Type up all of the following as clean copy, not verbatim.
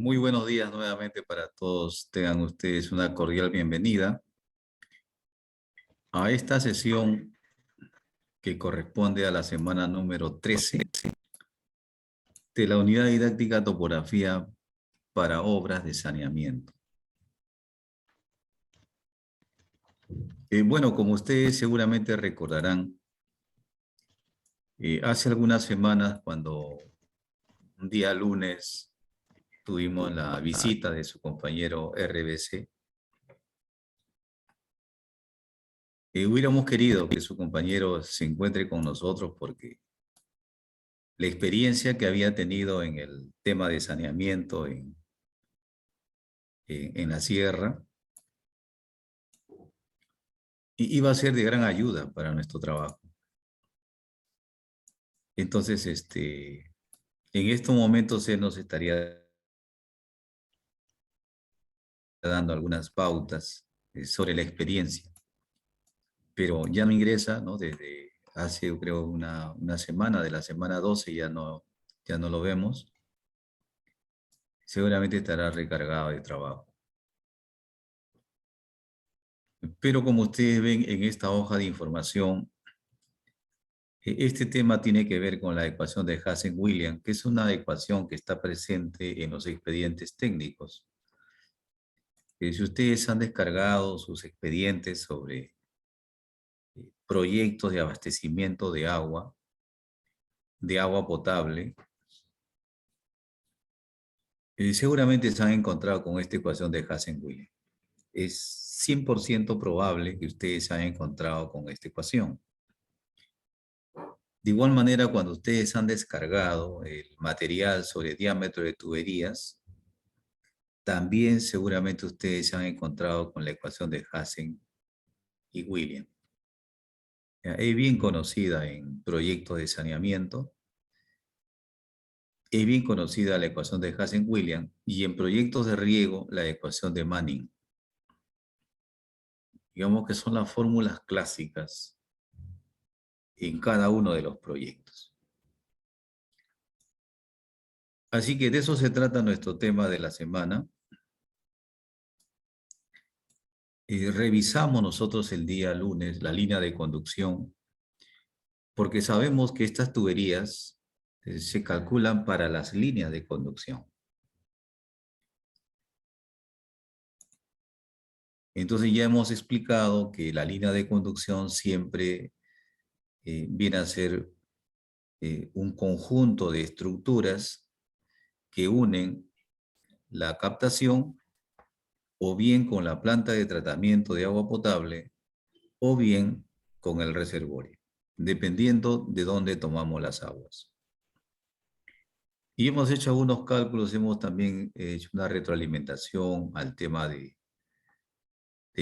Muy buenos días nuevamente para todos. Tengan ustedes una cordial bienvenida a esta sesión que corresponde a la semana número 13 de la unidad didáctica topografía para obras de saneamiento. Bueno, como ustedes seguramente recordarán, hace algunas semanas cuando un día lunes tuvimos la visita de su compañero RBC, hubiéramos querido que su compañero se encuentre con nosotros porque la experiencia que había tenido en el tema de saneamiento en la sierra iba a ser de gran ayuda para nuestro trabajo. Entonces, en estos momentos él nos estaría dando algunas pautas sobre la experiencia, pero ya no ingresa, ¿no? Desde hace, yo creo, una semana, de la semana 12 ya no lo vemos. Seguramente estará recargado de trabajo. Pero como ustedes ven en esta hoja de información, este tema tiene que ver con la ecuación de Hazen-Williams, que es una ecuación que está presente en los expedientes técnicos. Si ustedes han descargado sus expedientes sobre proyectos de abastecimiento de agua potable, seguramente se han encontrado con esta ecuación de Hazen-Williams. Es 100% probable que ustedes se hayan encontrado con esta ecuación. De igual manera, cuando ustedes han descargado el material sobre diámetro de tuberías, también seguramente ustedes se han encontrado con la ecuación de Hazen y Williams. Es bien conocida en proyectos de saneamiento, es bien conocida la ecuación de Hazen-Williams y en proyectos de riego la ecuación de Manning. Digamos que son las fórmulas clásicas en cada uno de los proyectos. Así que de eso se trata nuestro tema de la semana. Revisamos nosotros el día lunes la línea de conducción porque sabemos que estas tuberías se calculan para las líneas de conducción. Entonces ya hemos explicado que la línea de conducción siempre viene a ser un conjunto de estructuras que unen la captación o bien con la planta de tratamiento de agua potable o bien con el reservorio, dependiendo de dónde tomamos las aguas. Y hemos hecho algunos cálculos, hemos también hecho una retroalimentación al tema de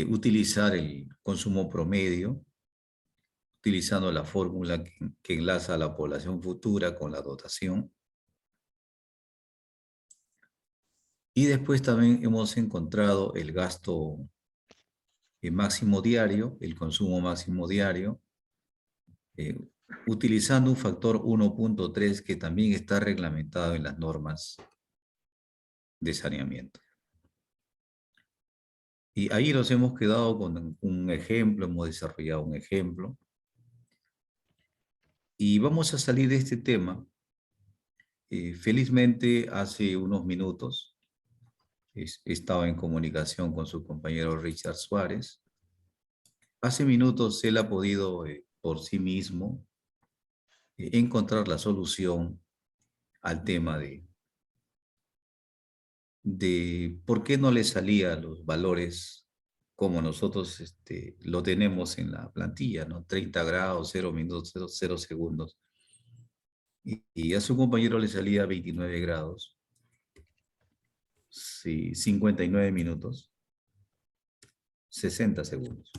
utilizar el consumo promedio, utilizando la fórmula que enlaza a la población futura con la dotación. Y después también hemos encontrado el gasto máximo diario, el consumo máximo diario, utilizando un factor 1.3 que también está reglamentado en las normas de saneamiento. Y ahí nos hemos quedado con un ejemplo, hemos desarrollado un ejemplo. Y vamos a salir de este tema. Felizmente, hace unos minutos, estaba en comunicación con su compañero Richard Suárez. Hace minutos él ha podido, por sí mismo, encontrar la solución al tema de por qué no le salían los valores como nosotros lo tenemos en la plantilla, ¿no? 30 grados, 0 minutos, 0 segundos. Y a su compañero le salía 29 grados, sí, 59 minutos, 60 segundos.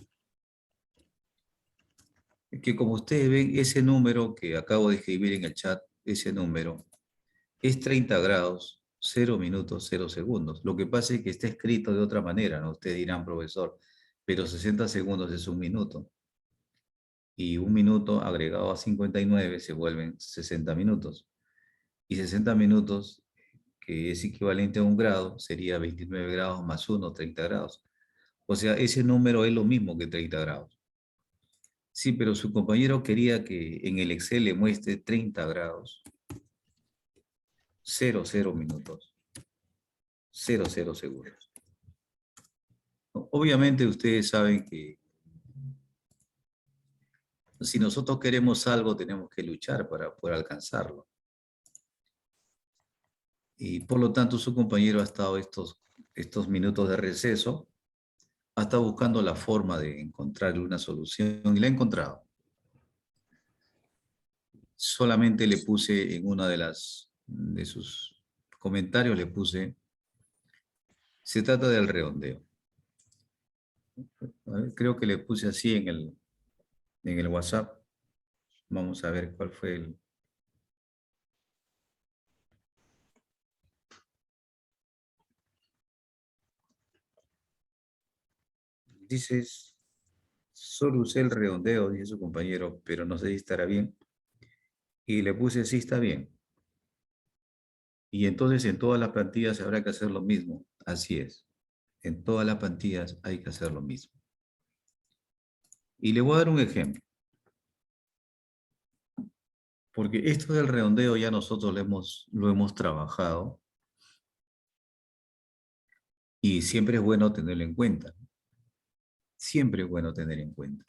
Que como ustedes ven, ese número que acabo de escribir en el chat, ese número, es 30 grados, 0 minutos, 0 segundos. Lo que pasa es que está escrito de otra manera, ¿no? Ustedes dirán, profesor, pero 60 segundos es un minuto. Y un minuto agregado a 59 se vuelven 60 minutos. Y 60 minutos, que es equivalente a 1 grado, sería 29 grados más 1, 30 grados. O sea, ese número es lo mismo que 30 grados. Sí, pero su compañero quería que en el Excel le muestre 30 grados, 00 minutos, 00 segundos. Obviamente ustedes saben que si nosotros queremos algo, tenemos que luchar para poder alcanzarlo. Y por lo tanto, su compañero ha estado estos minutos de receso, ha estado buscando la forma de encontrarle una solución y la ha encontrado. Solamente le puse en una de sus comentarios, le puse, se trata del redondeo. A ver, creo que le puse así en el WhatsApp. Vamos a ver cuál fue el... Dices, solo usé el redondeo, dice su compañero, pero no sé si estará bien. Y le puse, sí, está bien. Y entonces en todas las plantillas habrá que hacer lo mismo. Así es. En todas las plantillas hay que hacer lo mismo. Y le voy a dar un ejemplo. Porque esto del redondeo ya nosotros lo hemos trabajado y siempre es bueno tenerlo en cuenta. Siempre es bueno tener en cuenta.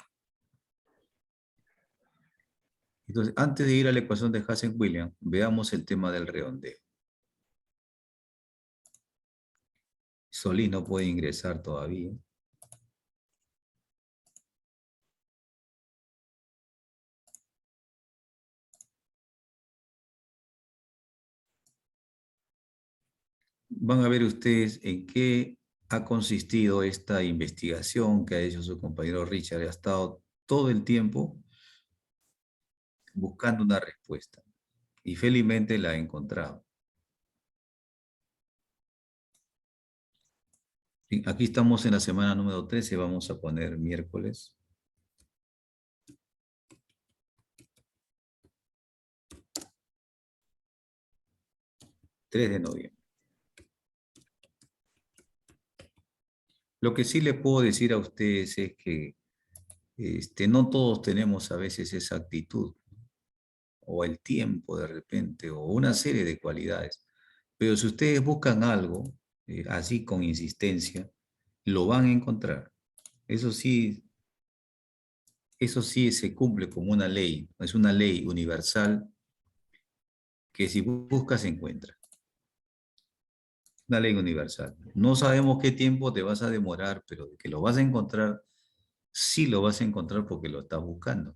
Entonces, antes de ir a la ecuación de Hassen-Williams, veamos el tema del redondeo. Solís no puede ingresar todavía. Van a ver ustedes en qué ha consistido esta investigación que ha hecho su compañero Richard. Ha estado todo el tiempo buscando una respuesta y felizmente la ha encontrado. Bien, aquí estamos en la semana número 13, vamos a poner miércoles. 3 de noviembre. Lo que sí le puedo decir a ustedes es que no todos tenemos a veces esa actitud, o el tiempo de repente, o una serie de cualidades. Pero si ustedes buscan algo, así con insistencia, lo van a encontrar. Eso sí, eso sí se cumple como una ley, es una ley universal que si buscas se encuentra. Una ley universal. No sabemos qué tiempo te vas a demorar, pero de que lo vas a encontrar, sí lo vas a encontrar porque lo estás buscando.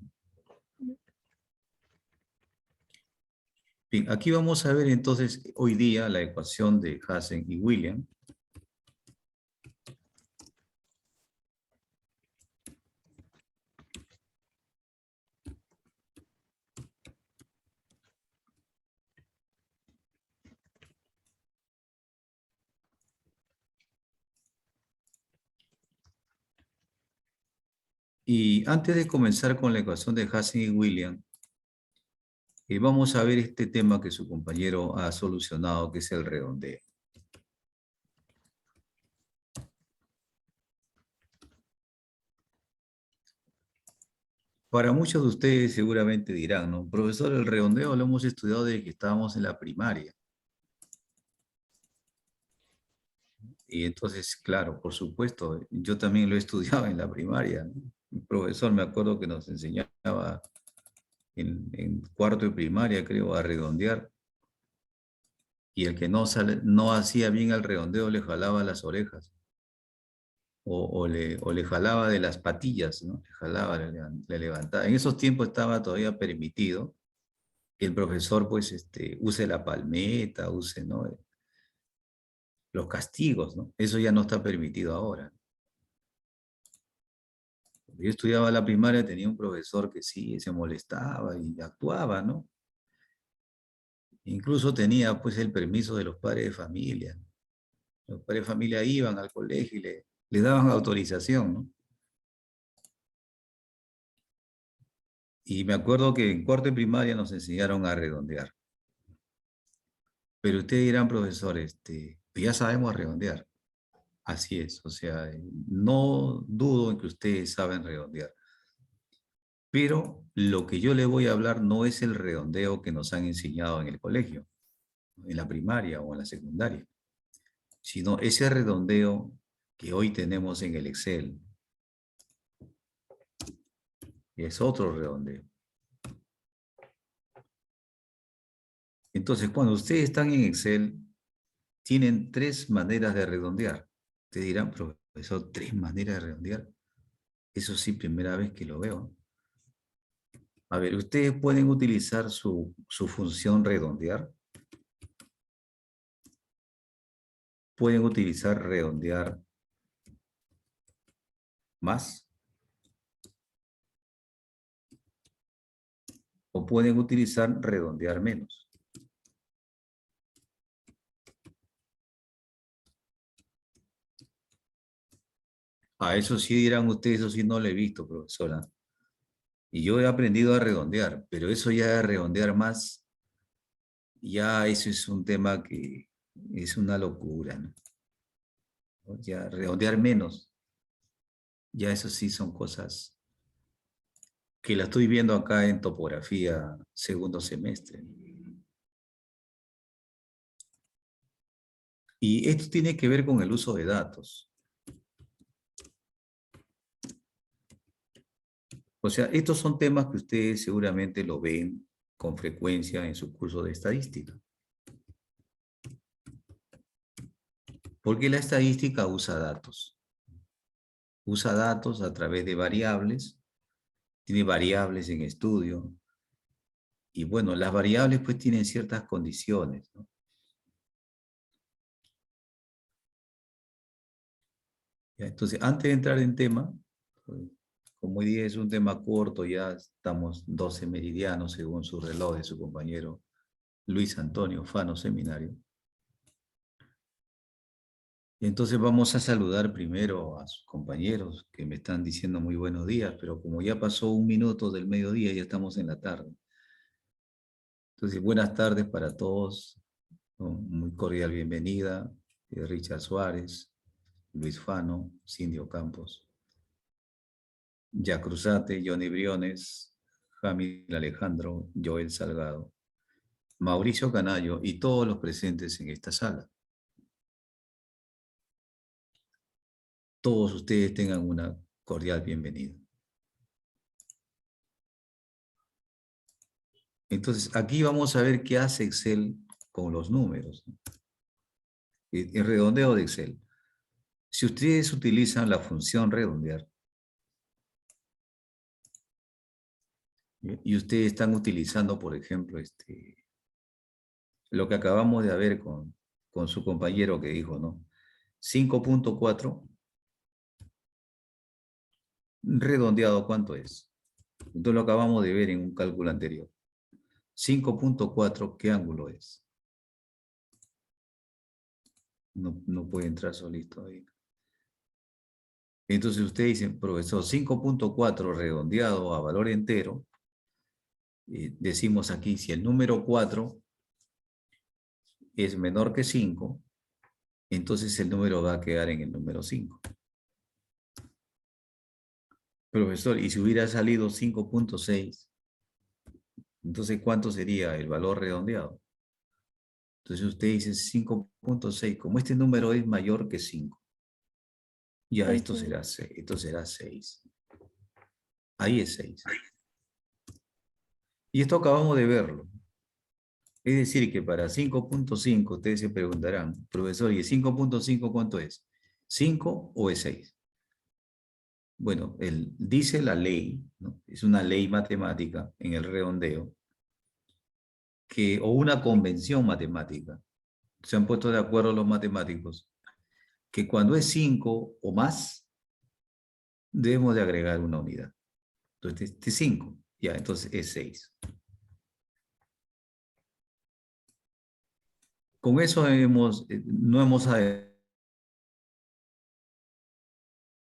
Bien, aquí vamos a ver entonces hoy día la ecuación de Hassen y Williams. Y antes de comenzar con la ecuación de Hassen y Williams, vamos a ver este tema que su compañero ha solucionado, que es el redondeo. Para muchos de ustedes seguramente dirán, ¿no? Profesor, el redondeo lo hemos estudiado desde que estábamos en la primaria. Y entonces, claro, por supuesto, yo también lo he estudiado en la primaria, ¿no? El profesor me acuerdo que nos enseñaba en cuarto de primaria, creo, a redondear. Y el que no hacía bien el redondeo le jalaba las orejas. O le jalaba de las patillas, ¿no? Le jalaba, le levantaba. En esos tiempos estaba todavía permitido que el profesor, pues, use la palmeta, use, ¿no? Los castigos, ¿no? Eso ya no está permitido ahora. Cuando yo estudiaba la primaria, tenía un profesor que sí, se molestaba y actuaba, ¿no? Incluso tenía, pues, el permiso de los padres de familia. Los padres de familia iban al colegio y le daban autorización, ¿no? Y me acuerdo que en cuarto de primaria nos enseñaron a redondear. Pero ustedes dirán, profesor, pues ya sabemos redondear. Así es, o sea, no dudo en que ustedes saben redondear. Pero lo que yo le voy a hablar no es el redondeo que nos han enseñado en el colegio, en la primaria o en la secundaria, sino ese redondeo que hoy tenemos en el Excel. Es otro redondeo. Entonces, cuando ustedes están en Excel, tienen tres maneras de redondear. Ustedes dirán, profesor, tres maneras de redondear. Eso sí, primera vez que lo veo. A ver, ustedes pueden utilizar su función redondear. Pueden utilizar redondear más. O pueden utilizar redondear menos. A eso sí dirán ustedes, eso sí no lo he visto, profesora. Y yo he aprendido a redondear, pero eso ya de redondear más, ya eso es un tema que es una locura, ¿no? Ya redondear menos, ya eso sí son cosas que la estoy viendo acá en topografía segundo semestre. Y esto tiene que ver con el uso de datos. O sea, estos son temas que ustedes seguramente lo ven con frecuencia en su curso de estadística. Porque la estadística usa datos. Usa datos a través de variables, tiene variables en estudio. Y bueno, las variables pues tienen ciertas condiciones, ¿no? Ya, entonces, antes de entrar en tema, como hoy día es un tema corto, ya estamos 12 meridianos según su reloj de su compañero Luis Antonio Fano Seminario. Entonces vamos a saludar primero a sus compañeros que me están diciendo muy buenos días, pero como ya pasó un minuto del mediodía, ya estamos en la tarde. Entonces, buenas tardes para todos, ¿no? Muy cordial bienvenida, Richard Suárez, Luis Fano, Cindy Campos, Ya Cruzate, Johnny Briones, Jamil Alejandro, Joel Salgado, Mauricio Canayo y todos los presentes en esta sala. Todos ustedes tengan una cordial bienvenida. Entonces, aquí vamos a ver qué hace Excel con los números. El redondeo de Excel. Si ustedes utilizan la función redondear y ustedes están utilizando, por ejemplo, lo que acabamos de ver con su compañero que dijo, ¿no? 5.4 redondeado, ¿cuánto es? Entonces lo acabamos de ver en un cálculo anterior. 5.4, ¿qué ángulo es? No puede entrar solito ahí. Entonces usted dice, profesor, 5.4 redondeado a valor entero, decimos aquí, si el número 4 es menor que 5, entonces el número va a quedar en el número 5. Profesor, y si hubiera salido 5.6, entonces ¿cuánto sería el valor redondeado? Entonces usted dice 5.6, como este número es mayor que 5, ya esto Sí. será 6, esto será 6. Ahí es 6. Y esto acabamos de verlo. Es decir, que para 5.5 ustedes se preguntarán, profesor, ¿y el 5.5 cuánto es? ¿5 o es 6? Bueno, dice la ley, ¿no? Es una ley matemática en el redondeo, o una convención matemática, se han puesto de acuerdo los matemáticos, que cuando es 5 o más, debemos de agregar una unidad. Entonces, este es 5, ya, entonces es 6. Con eso no hemos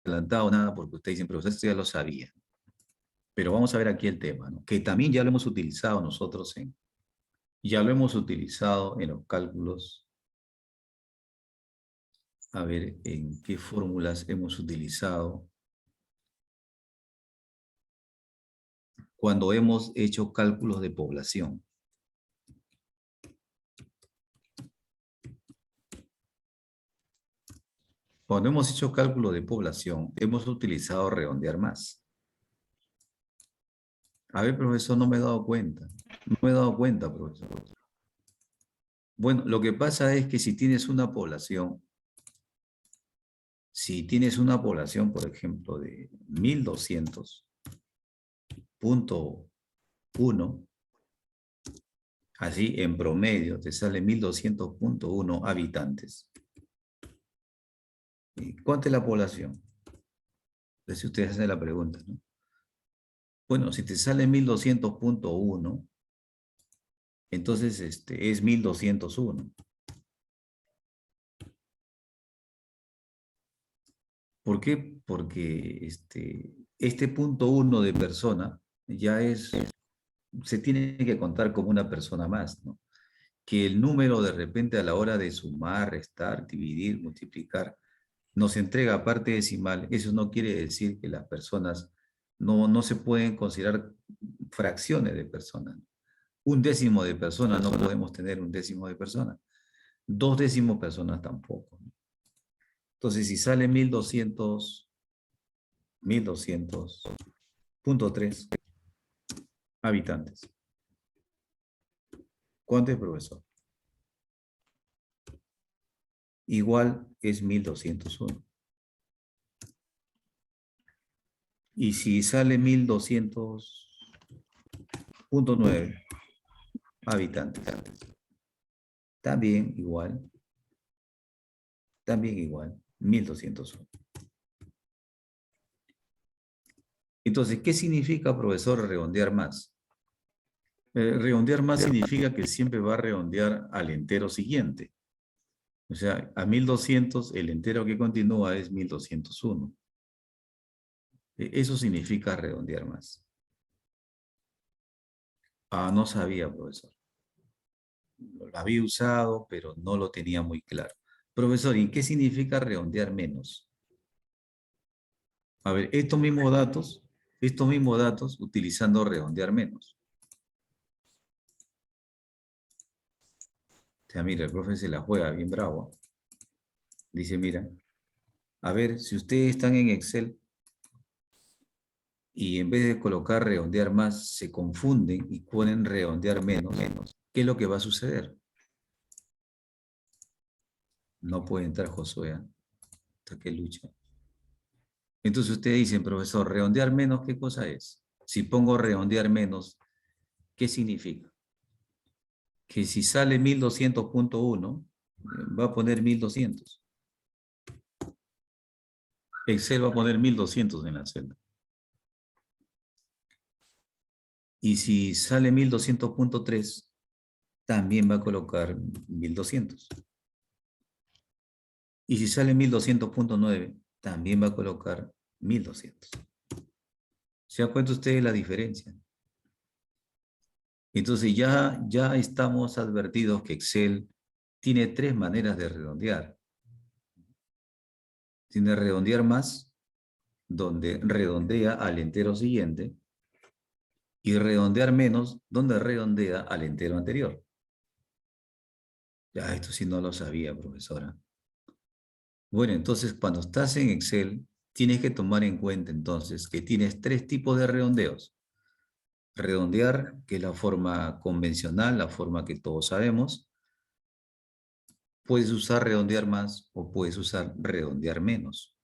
adelantado nada porque ustedes dicen, profesor, esto ya lo sabía. Pero vamos a ver aquí el tema, ¿no? Que también ya lo hemos utilizado nosotros Ya lo hemos utilizado en los cálculos. A ver, ¿en qué fórmulas hemos utilizado? Cuando hemos hecho cálculos de población. Cuando hemos hecho cálculo de población, hemos utilizado redondear más. A ver, profesor, no me he dado cuenta. No me he dado cuenta, profesor. Bueno, lo que pasa es que si tienes una población, por ejemplo, de 1200.1, así en promedio te sale 1200.1 habitantes. ¿Y cuánta es la población? Si ustedes hacen la pregunta, ¿no? Bueno, si te sale 1200.1, entonces es 1201. ¿Por qué? Porque este punto uno de persona se tiene que contar como una persona más, ¿no? Que el número de repente a la hora de sumar, restar, dividir, multiplicar, nos entrega parte decimal. Eso no quiere decir que las personas no se pueden considerar fracciones de personas. Un décimo de persona no podemos tener un décimo de persona. Dos décimos personas tampoco. Entonces, si sale 1200.3 habitantes. ¿Cuánto es, profesor? Igual es 1201. Y si sale 1200.9 habitantes, también igual, 1201. Entonces, ¿qué significa, profesor, redondear más? Redondear más significa que siempre va a redondear al entero siguiente. O sea, a 1200, el entero que continúa es 1201. Eso significa redondear más. Ah, no sabía, profesor. Lo había usado, pero no lo tenía muy claro. Profesor, ¿y qué significa redondear menos? A ver, estos mismos datos utilizando redondear menos. O sea, mira, el profe se la juega bien bravo. Dice, mira, a ver, si ustedes están en Excel y en vez de colocar redondear más, se confunden y ponen redondear menos, ¿qué es lo que va a suceder? No puede entrar Josué, ¿eh? Hasta que lucha. Entonces ustedes dicen, profesor, redondear menos, ¿qué cosa es? Si pongo redondear menos, ¿qué significa? Que si sale 1200.1, va a poner 1200. Excel va a poner 1200 en la celda. Y si sale 1200.3, también va a colocar 1200. Y si sale 1200.9, también va a colocar 1200. ¿Se dan cuenta ustedes la diferencia? Entonces ya estamos advertidos que Excel tiene tres maneras de redondear. Tiene redondear más, donde redondea al entero siguiente, y redondear menos, donde redondea al entero anterior. Ya, esto sí no lo sabía, profesora. Bueno, entonces cuando estás en Excel, tienes que tomar en cuenta entonces que tienes tres tipos de redondeos. Redondear, que es la forma convencional, la forma que todos sabemos. Puedes usar redondear más o puedes usar redondear menos.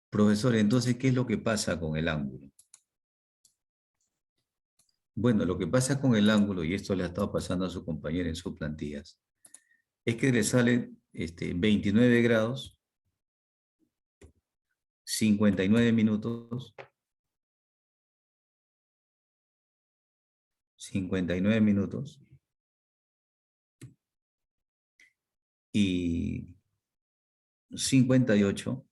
Profesor, entonces, ¿qué es lo que pasa con el ángulo? Bueno, lo que pasa con el ángulo, y esto le ha estado pasando a su compañera en sus plantillas, es que le sale 29 grados, 59 minutos, 59 minutos y 58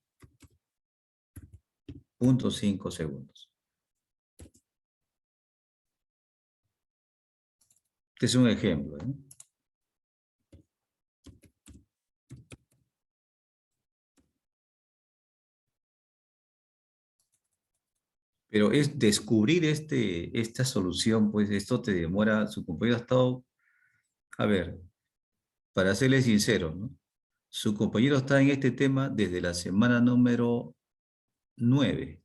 59.5 segundos. Este es un ejemplo, ¿eh? Pero es descubrir esta solución, pues esto te demora, su compañero ha estado, a ver, para serle sincero, ¿no? Su compañero está en este tema desde la semana número 9.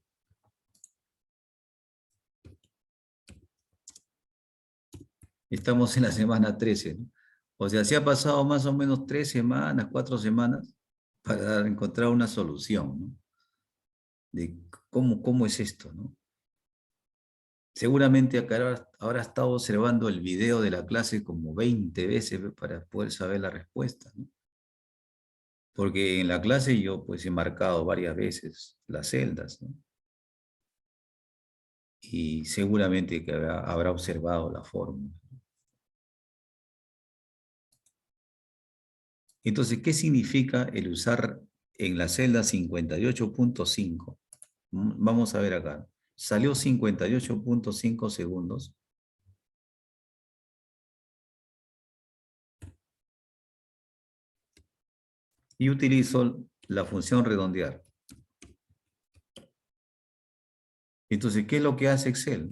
Estamos en la semana 13, ¿no? O sea, se ha pasado más o menos 3 semanas, 4 semanas para encontrar una solución, ¿no? De cómo es esto, ¿no? Seguramente acá habrá estado observando el video de la clase como 20 veces para poder saber la respuesta, ¿no? Porque en la clase yo pues he marcado varias veces las celdas, ¿no? Y seguramente que habrá observado la fórmula. Entonces, ¿qué significa el usar en la celda 58.5? Vamos a ver acá. Salió 58.5 segundos. Y utilizo la función redondear. Entonces, ¿qué es lo que hace Excel?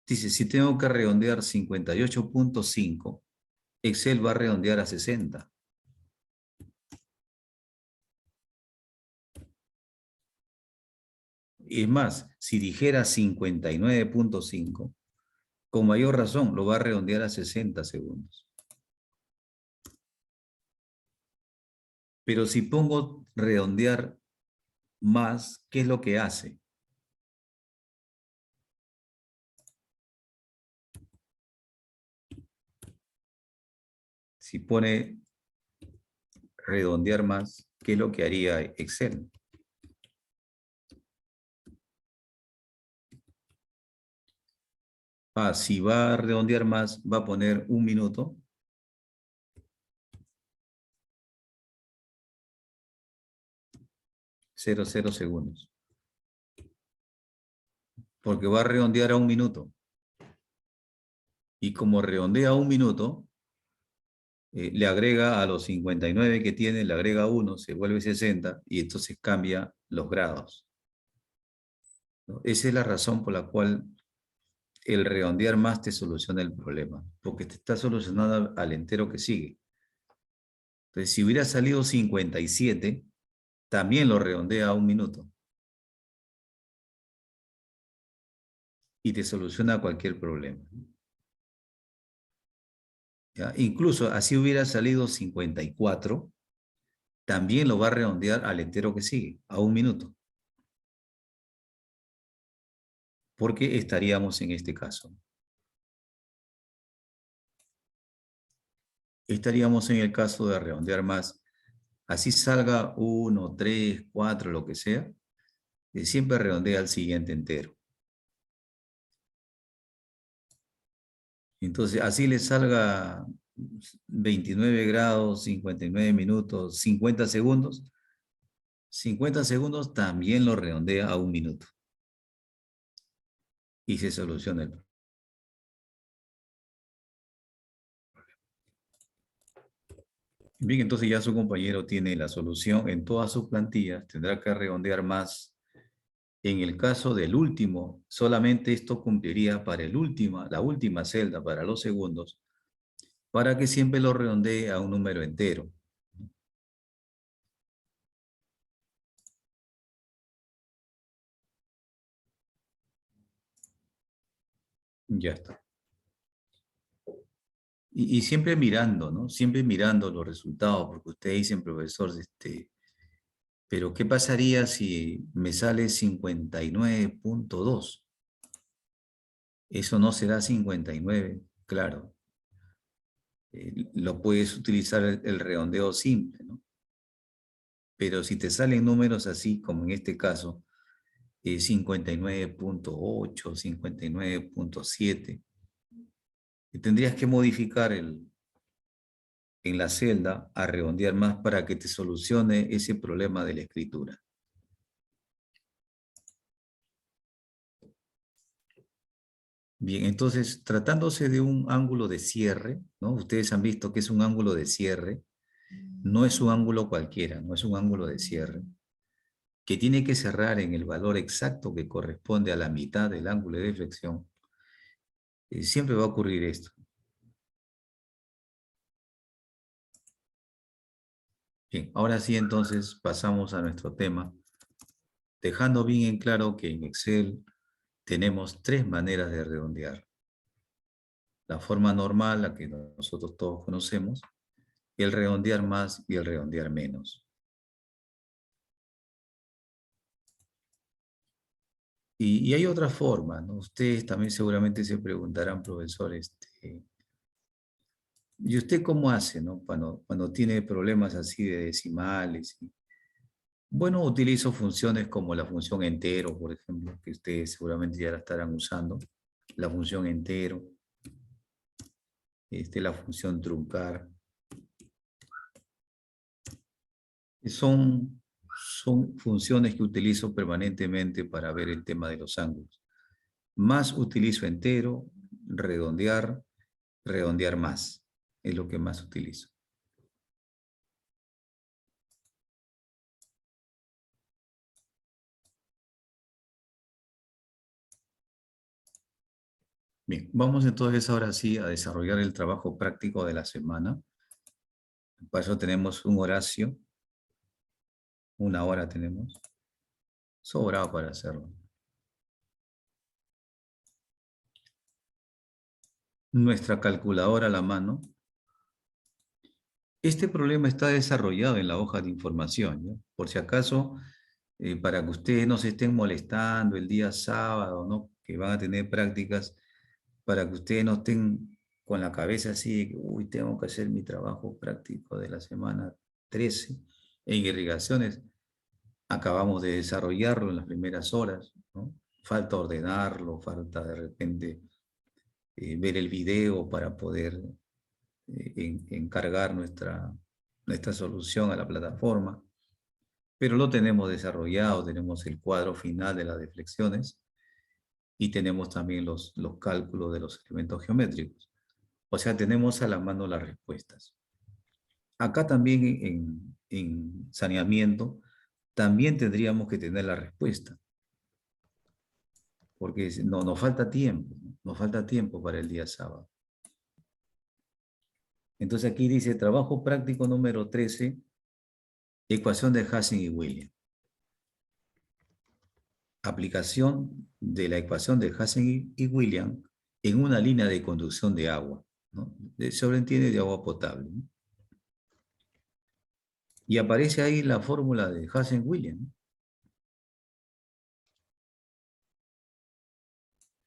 Dice, si tengo que redondear 58.5, Excel va a redondear a 60. Es más, si dijera 59.5, con mayor razón lo va a redondear a 60 segundos. Pero si pongo redondear más, ¿qué es lo que hace? Si pone redondear más, ¿qué es lo que haría Excel? Si va a redondear más, va a poner 1 minuto. 00 segundos. Porque va a redondear a 1 minuto. Y como redondea a 1 minuto, le agrega a los 59 que tiene, le agrega 1, se vuelve 60 y entonces cambia los grados, ¿no? Esa es la razón por la cual el redondear más te soluciona el problema, porque te está solucionando al entero que sigue. Entonces, si hubiera salido 57, también lo redondea a 1 minuto y te soluciona cualquier problema, ¿ya? Incluso así hubiera salido 54, también lo va a redondear al entero que sigue, a 1 minuto, porque estaríamos en este caso. Estaríamos en el caso de redondear más. Así salga 1, 3, 4, lo que sea, siempre redondea al siguiente entero. Entonces, así le salga 29 grados, 59 minutos, 50 segundos. 50 segundos también lo redondea a 1 minuto. Y se soluciona el problema. Bien, entonces ya su compañero tiene la solución en todas sus plantillas. Tendrá que redondear más. En el caso del último, solamente esto cumpliría para la última celda, para los segundos, para que siempre lo redondee a un número entero. Ya está. Y siempre mirando, ¿no? Siempre mirando los resultados, porque ustedes dicen, profesor, pero ¿qué pasaría si me sale 59.2? Eso no será 59, claro. Lo puedes utilizar el redondeo simple, ¿no? Pero si te salen números así, como en este caso, 59.8, 59.7, tendrías que modificar en la celda a redondear más para que te solucione ese problema de la escritura. Bien, entonces, tratándose de un ángulo de cierre, ¿no? Ustedes han visto que es un ángulo de cierre, no es un ángulo cualquiera, no es un ángulo de cierre, que tiene que cerrar en el valor exacto que corresponde a la mitad del ángulo de deflexión. Siempre va a ocurrir esto. Bien, ahora sí entonces pasamos a nuestro tema, dejando bien en claro que en Excel tenemos tres maneras de redondear. La forma normal, la que nosotros todos conocemos, el redondear más y el redondear menos. Y hay otra forma, ¿no? Ustedes también seguramente se preguntarán, profesor, ¿y usted cómo hace, no? Cuando tiene problemas así de decimales. Bueno, utilizo funciones como la función entero, por ejemplo, que ustedes seguramente ya la estarán usando. La función entero, la función truncar. Son, son funciones que utilizo permanentemente para ver el tema de los ángulos. Más utilizo entero, redondear, redondear más. Es lo que más utilizo. Bien, vamos entonces ahora sí a desarrollar el trabajo práctico de la semana. Para eso tenemos un Horacio, una hora tenemos, sobrado para hacerlo. Nuestra calculadora a la mano. Este problema está desarrollado en la hoja de información, ¿ya? Por si acaso, para que ustedes no se estén molestando el día sábado, ¿no? Que van a tener prácticas, para que ustedes no estén con la cabeza así de que, uy, tengo que hacer mi trabajo práctico de la semana 13 en irrigaciones. Acabamos de desarrollarlo en las primeras horas, ¿no? Falta ordenarlo, falta de repente ver el video para poder encargar nuestra solución a la plataforma, pero lo tenemos desarrollado, tenemos el cuadro final de las deflexiones y tenemos también los cálculos de los elementos geométricos. O sea, tenemos a la mano las respuestas. Acá también en saneamiento, también tendríamos que tener la respuesta, porque no, nos falta tiempo, ¿no? Nos falta tiempo para el día sábado. Entonces aquí dice trabajo práctico número 13, ecuación de Hassen y Williams. Aplicación de la ecuación de Hassen y Williams en una línea de conducción de agua, ¿no? Sobreentiende de agua potable, ¿no? Y aparece ahí la fórmula de Hassen-Williams.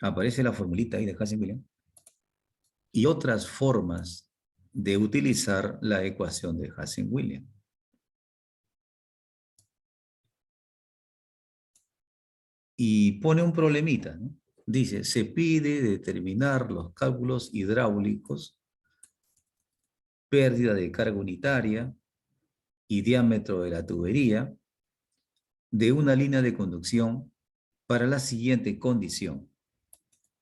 Aparece la formulita ahí de Hassen-Williams. Y otras formas de utilizar la ecuación de Hassen-Williams. Y pone un problemita, ¿no? Dice, se pide determinar los cálculos hidráulicos, pérdida de carga unitaria y diámetro de la tubería de una línea de conducción para la siguiente condición.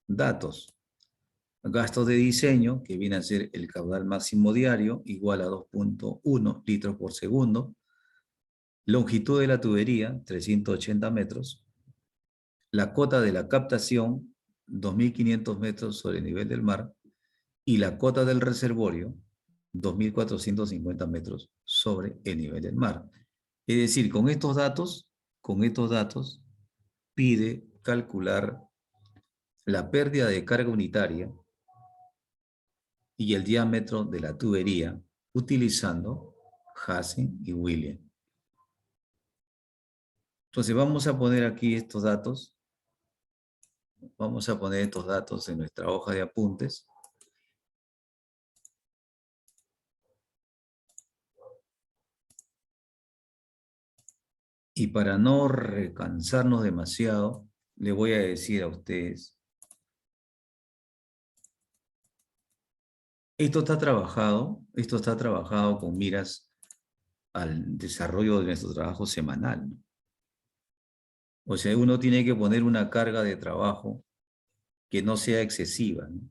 Datos. Gastos de diseño, que viene a ser el caudal máximo diario, igual a 2.1 litros por segundo. Longitud de la tubería, 380 metros. La cota de la captación, 2.500 metros sobre el nivel del mar. Y la cota del reservorio, 2.450 metros sobre el nivel del mar. Es decir, con estos datos, pide calcular la pérdida de carga unitaria y el diámetro de la tubería utilizando Hassen y Williams. Entonces vamos a poner aquí estos datos. Vamos a poner estos datos en nuestra hoja de apuntes. Y para no recansarnos demasiado, le voy a decir a ustedes, esto está trabajado con miras al desarrollo de nuestro trabajo semanal, ¿no? O sea, uno tiene que poner una carga de trabajo que no sea excesiva, ¿no?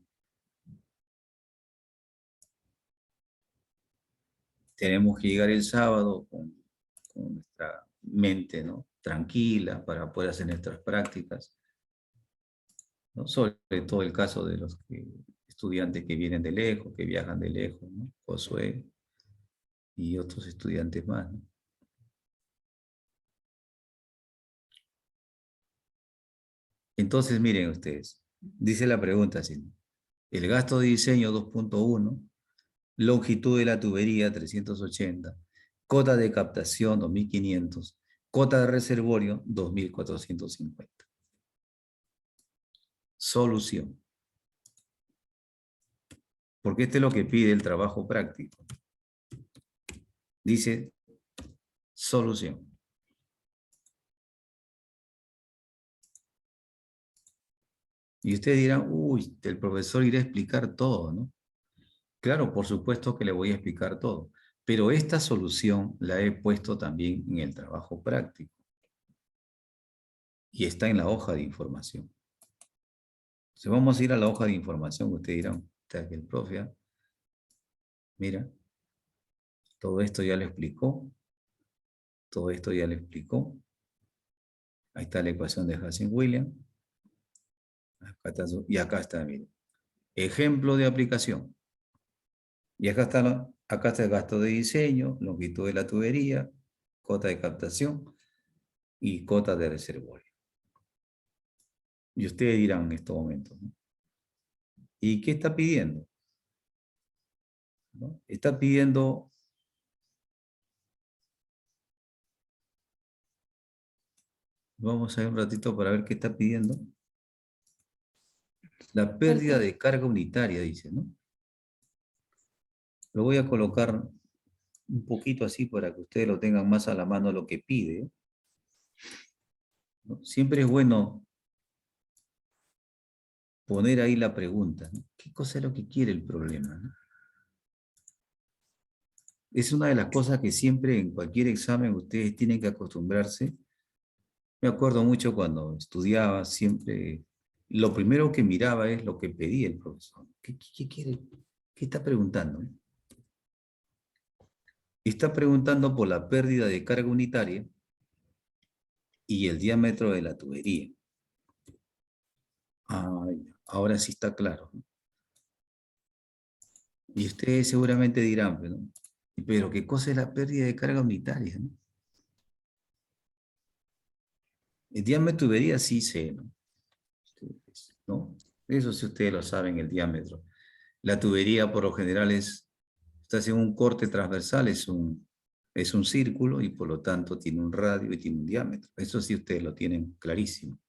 Tenemos que llegar el sábado con nuestra mente, ¿no?, tranquila para poder hacer nuestras prácticas, ¿no? Sobre todo el caso de los estudiantes que vienen de lejos, que viajan de lejos, ¿no? Josué y otros estudiantes más, ¿no? Entonces, miren ustedes, dice la pregunta así, ¿no? El gasto de diseño 2.1, longitud de la tubería 380, cota de captación 2500, cota de reservorio 2450. Solución. Porque este es lo que pide el trabajo práctico. Dice solución. Y ustedes dirán, uy, el profesor irá a explicar todo, ¿no? Claro, por supuesto que le voy a explicar todo, pero esta solución la he puesto también en el trabajo práctico y está en la hoja de información. Entonces vamos a ir a la hoja de información, ustedes dirán, está aquí el profe, ¿ah? Mira, todo esto ya lo explicó, todo esto ya lo explicó. Ahí está la ecuación de Hansen-Williams, y acá está, miren, ejemplo de aplicación. Y acá está el gasto de diseño, longitud de la tubería, cota de captación y cota de reservorio. Y ustedes dirán en estos momentos, ¿no? ¿Y qué está pidiendo? ¿No? Está pidiendo, vamos a ver un ratito para ver qué está pidiendo. La pérdida de carga unitaria, dice, ¿no? Lo voy a colocar un poquito así para que ustedes lo tengan más a la mano lo que pide, ¿no? Siempre es bueno poner ahí la pregunta, ¿no? ¿Qué cosa es lo que quiere el problema, ¿no? Es una de las cosas que siempre en cualquier examen ustedes tienen que acostumbrarse. Me acuerdo mucho cuando estudiaba, siempre lo primero que miraba es lo que pedía el profesor. ¿Qué quiere? ¿Qué está preguntando? Está preguntando por la pérdida de carga unitaria y el diámetro de la tubería. Ah, ahora sí está claro, ¿no? Y ustedes seguramente dirán, pero ¿qué cosa es la pérdida de carga unitaria, ¿no? El diámetro de tubería sí sé, ¿no? ¿No? Eso sí ustedes lo saben, el diámetro. La tubería por lo general está haciendo un corte transversal, es un círculo y por lo tanto tiene un radio y tiene un diámetro. Eso sí ustedes lo tienen clarísimo.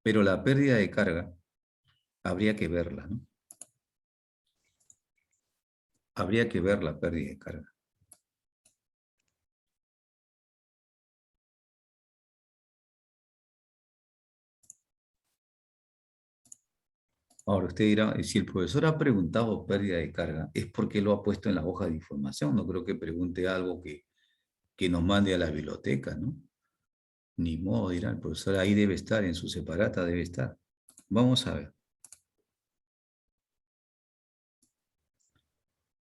Pero la pérdida de carga habría que verla, ¿no? Habría que ver la pérdida de carga. Ahora usted dirá, si el profesor ha preguntado pérdida de carga, es porque lo ha puesto en la hoja de información. No creo que pregunte algo que nos mande a la biblioteca, ¿no? Ni modo, dirá el profesor, ahí debe estar, en su separata debe estar. Vamos a ver.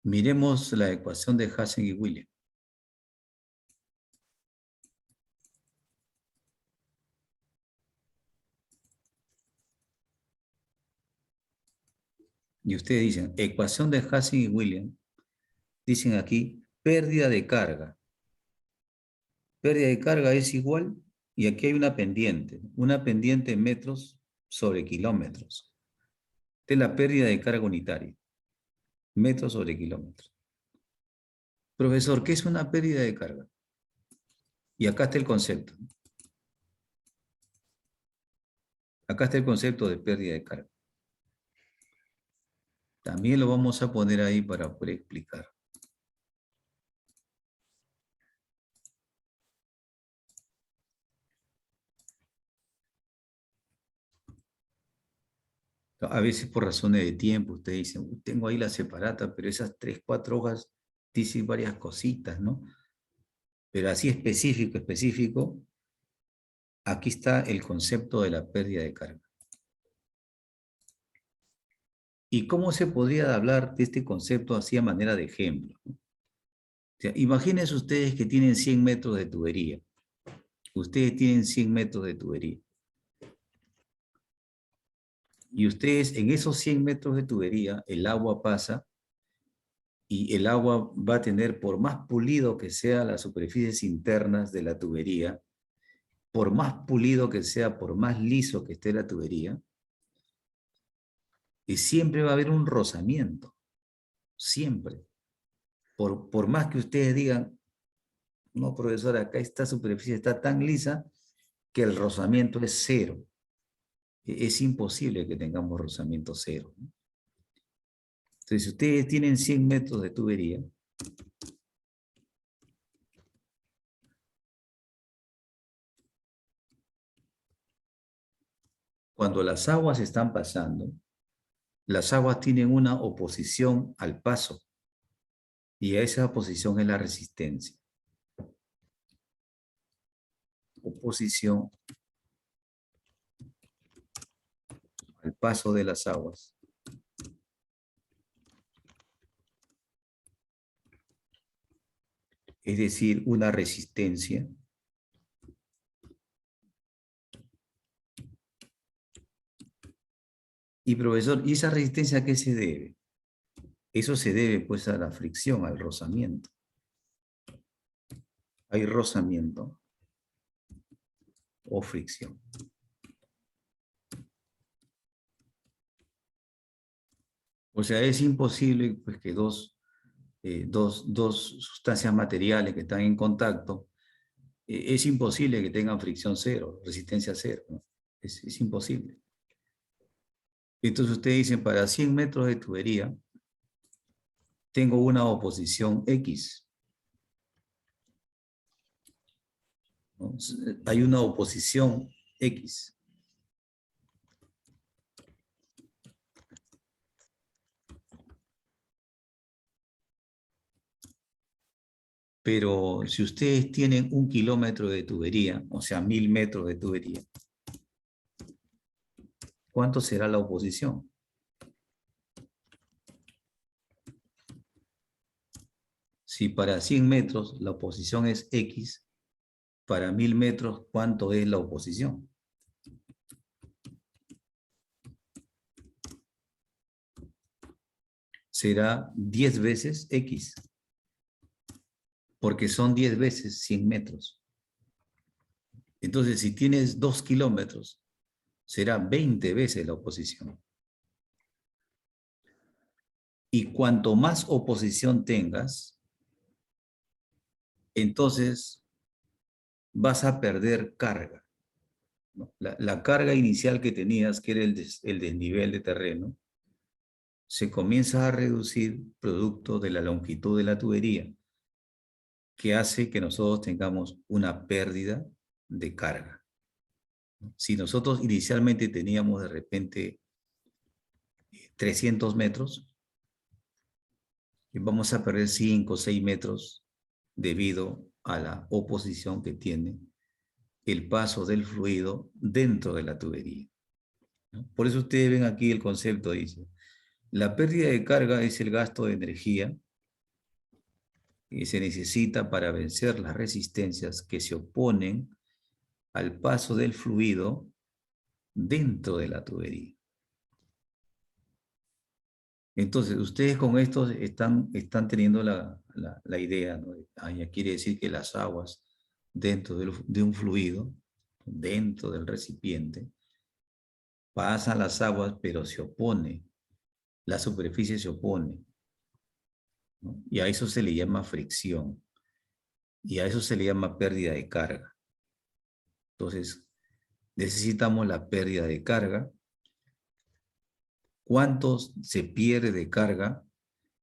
Miremos la ecuación de Hassen y Williams. Y ustedes dicen, ecuación de Hassen y Williams, dicen aquí, pérdida de carga. Pérdida de carga es igual, y aquí hay una pendiente en metros sobre kilómetros. Esta es la pérdida de carga unitaria, metros sobre kilómetros. Profesor, ¿qué es una pérdida de carga? Y acá está el concepto. Acá está el concepto de pérdida de carga. También lo vamos a poner ahí para poder explicar. A veces por razones de tiempo, ustedes dicen, tengo ahí la separata, pero esas 3, 4 hojas dicen varias cositas, ¿no? Pero así específico, aquí está el concepto de la pérdida de carga. ¿Y cómo se podría hablar de este concepto así a manera de ejemplo? O sea, imagínense ustedes que tienen 100 metros de tubería. Ustedes tienen 100 metros de tubería. Y ustedes en esos 100 metros de tubería, el agua pasa y el agua va a tener, por más pulido que sea las superficies internas de la tubería, por más pulido que sea, por más liso que esté la tubería, y siempre va a haber un rozamiento, siempre. Por más que ustedes digan, no, profesor, acá esta superficie está tan lisa que el rozamiento es cero. Es imposible que tengamos rozamiento cero, ¿no? Entonces, si ustedes tienen 100 metros de tubería, cuando las aguas están pasando, las aguas tienen una oposición al paso y a esa oposición es la resistencia. Oposición al paso de las aguas. Es decir, una resistencia. Y profesor, ¿y esa resistencia a qué se debe? Eso se debe pues a la fricción, al rozamiento. Hay rozamiento o fricción. O sea, es imposible pues, que dos sustancias materiales que están en contacto, es imposible que tengan fricción cero, resistencia cero, ¿no? Es imposible. Entonces ustedes dicen, para 100 metros de tubería, tengo una oposición X, ¿no? Hay una oposición X. Pero si ustedes tienen 1 kilómetro de tubería, o sea, 1000 metros de tubería, ¿cuánto será la oposición? Si para 100 metros la oposición es X, para 1000 metros, ¿cuánto es la oposición? Será 10 veces X, porque son 10 veces 100 metros. Entonces, si tienes 2 kilómetros, será 20 veces la oposición. Y cuanto más oposición tengas, entonces vas a perder carga, ¿no? La carga inicial que tenías, que era el desnivel de terreno, se comienza a reducir producto de la longitud de la tubería, que hace que nosotros tengamos una pérdida de carga. Si nosotros inicialmente teníamos de repente 300 metros, vamos a perder 5 o 6 metros debido a la oposición que tiene el paso del fluido dentro de la tubería, ¿no? Por eso ustedes ven aquí el concepto, dice, la pérdida de carga es el gasto de energía que se necesita para vencer las resistencias que se oponen al paso del fluido dentro de la tubería. Entonces, ustedes con esto están teniendo la idea, ¿no? Ya quiere decir que las aguas dentro de un fluido, dentro del recipiente, pasan las aguas, pero se opone, la superficie se opone, ¿no? Y a eso se le llama fricción, y a eso se le llama pérdida de carga. Entonces, necesitamos la pérdida de carga. ¿Cuánto se pierde de carga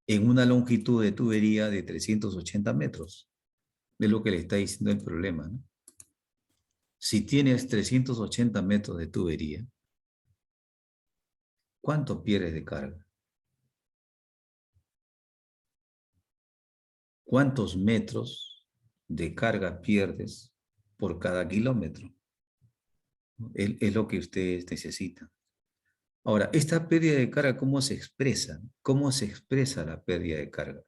en una longitud de tubería de 380 metros? De lo que le está diciendo el problema, ¿no? Si tienes 380 metros de tubería, ¿cuánto pierdes de carga? ¿Cuántos metros de carga pierdes por cada kilómetro? Es lo que ustedes necesitan. Ahora, esta pérdida de carga, ¿cómo se expresa? ¿Cómo se expresa la pérdida de carga?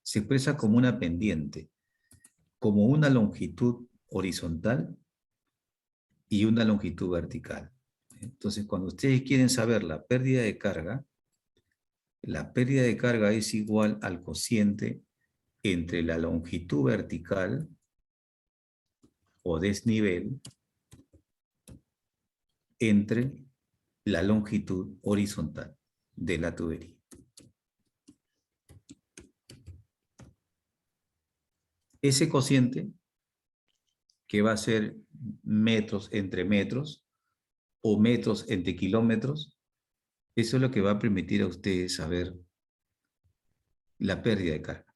Se expresa como una pendiente, como una longitud horizontal y una longitud vertical. Entonces, cuando ustedes quieren saber la pérdida de carga es igual al cociente entre la longitud vertical o desnivel entre la longitud horizontal de la tubería. Ese cociente, que va a ser metros entre metros o metros entre kilómetros, eso es lo que va a permitir a ustedes saber la pérdida de carga.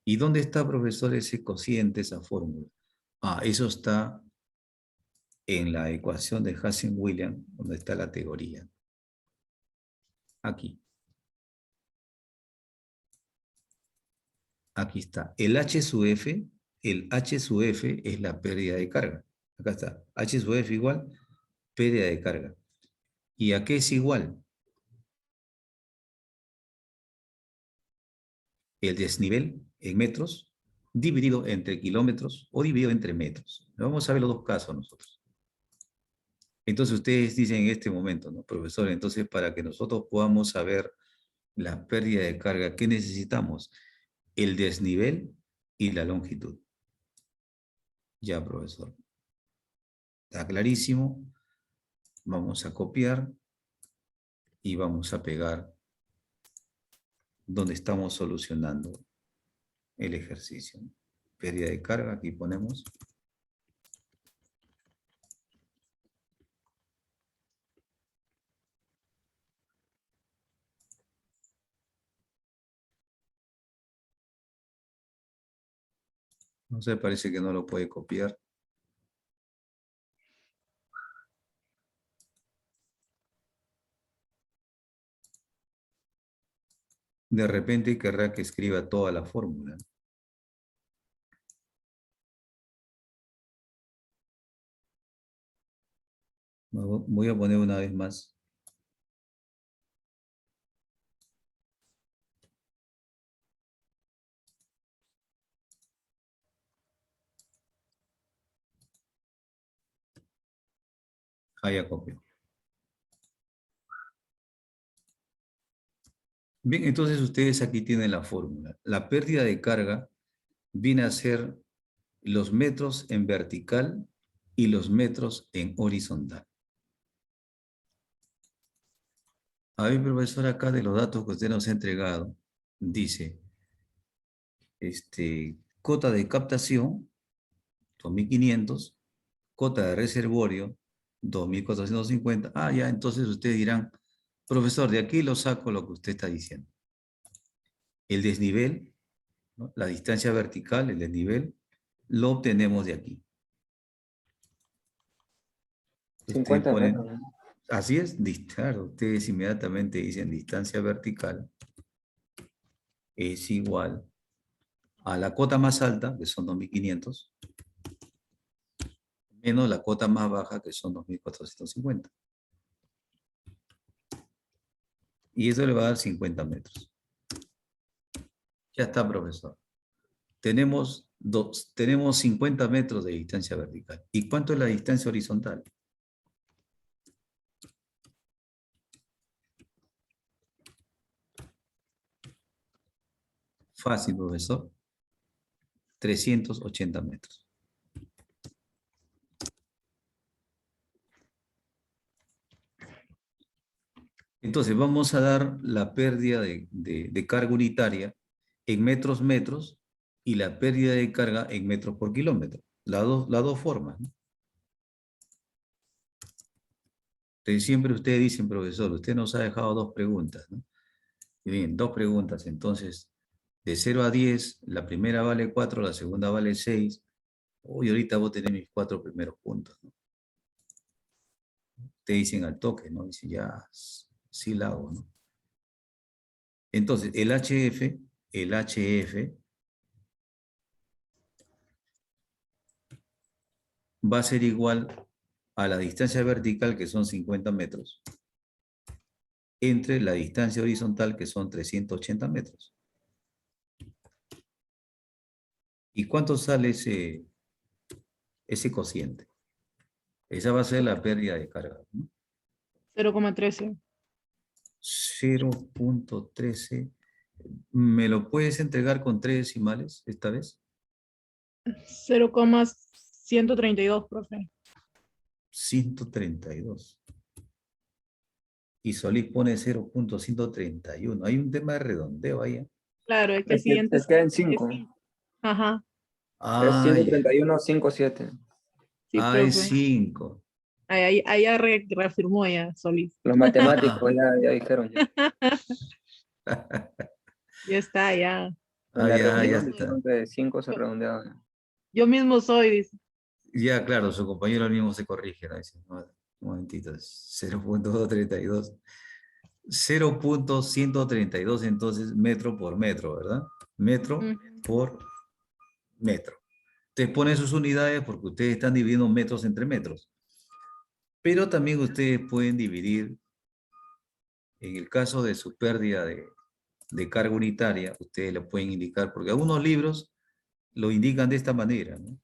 ¿Y dónde está, profesor, ese cociente, esa fórmula? Ah, eso está en la ecuación de Hazen-Williams, donde está la teoría. Aquí. Aquí está. El H sub F es la pérdida de carga. Acá está. H sub F igual pérdida de carga. ¿Y a qué es igual? El desnivel en metros dividido entre kilómetros o dividido entre metros. Vamos a ver los dos casos nosotros. Entonces ustedes dicen en este momento, ¿no, profesor? Entonces, para que nosotros podamos saber la pérdida de carga, ¿qué necesitamos? El desnivel y la longitud. Ya, profesor. Está clarísimo. Vamos a copiar y vamos a pegar donde estamos solucionando el ejercicio. Pérdida de carga, aquí ponemos. No sé, parece que no lo puede copiar. De repente querrá que escriba toda la fórmula. Voy a poner una vez más. Ahí ya copió. Bien, entonces ustedes aquí tienen la fórmula. La pérdida de carga viene a ser los metros en vertical y los metros en horizontal. A ver, profesor, acá de los datos que usted nos ha entregado, dice, cota de captación, 2.500, cota de reservorio, 2.450. Ah, ya, entonces ustedes dirán, profesor, de aquí lo saco lo que usted está diciendo. El desnivel, ¿no? La distancia vertical, el desnivel, lo obtenemos de aquí. Ustedes 50 ponen, metros, ¿no? así es, claro, ustedes inmediatamente dicen distancia vertical es igual a la cota más alta, que son 2.500, menos la cota más baja, que son 2.450. Y eso le va a dar 50 metros. Ya está, profesor. Tenemos 50 metros de distancia vertical. ¿Y cuánto es la distancia horizontal? Fácil, profesor. 380 metros. Entonces, vamos a dar la pérdida de carga unitaria en metros y la pérdida de carga en metros por kilómetro. Las dos formas, ¿no? Entonces, siempre ustedes dicen, profesor, usted nos ha dejado dos preguntas, ¿no? Y bien, dos preguntas. Entonces, de 0 a 10, la primera vale 4, la segunda vale 6. Uy, ahorita vos tenés mis 4 primeros puntos, ¿no? Te dicen al toque, ¿no? Dicen, ya, sí la hago, ¿no? Entonces, el HF va a ser igual a la distancia vertical, que son 50 metros, entre la distancia horizontal, que son 380 metros. ¿Y cuánto sale ese cociente? Esa va a ser la pérdida de carga, ¿no? 0,13. 0.13. ¿Me lo puedes entregar con 3 decimales esta vez? 0,132, profe. 132. Y Solís pone 0.131. Hay un tema de redondeo ahí, ¿eh? Claro, es que el Es que, siguiente es que en es 5. cinco. Ajá, Es Ay, 131,57. sí, hay profe. 5. Ahí ya reafirmó ya, Solís. Los matemáticos ya dijeron ya. Ya está, ya. En Ah, la ya reunión está. dijeron que de 5 se Yo, redondeaba. yo mismo soy, dice. Ya, claro, su compañero mismo se corrige, ¿no? Dice, "No, un momentito, es 0.232. 0.132 entonces metro por metro, ¿verdad? Metro Ujú. por metro. Ustedes ponen sus unidades porque ustedes están dividiendo metros entre metros. Pero también ustedes pueden dividir, en el caso de su pérdida de carga unitaria, ustedes lo pueden indicar, porque algunos libros lo indican de esta manera, ¿no?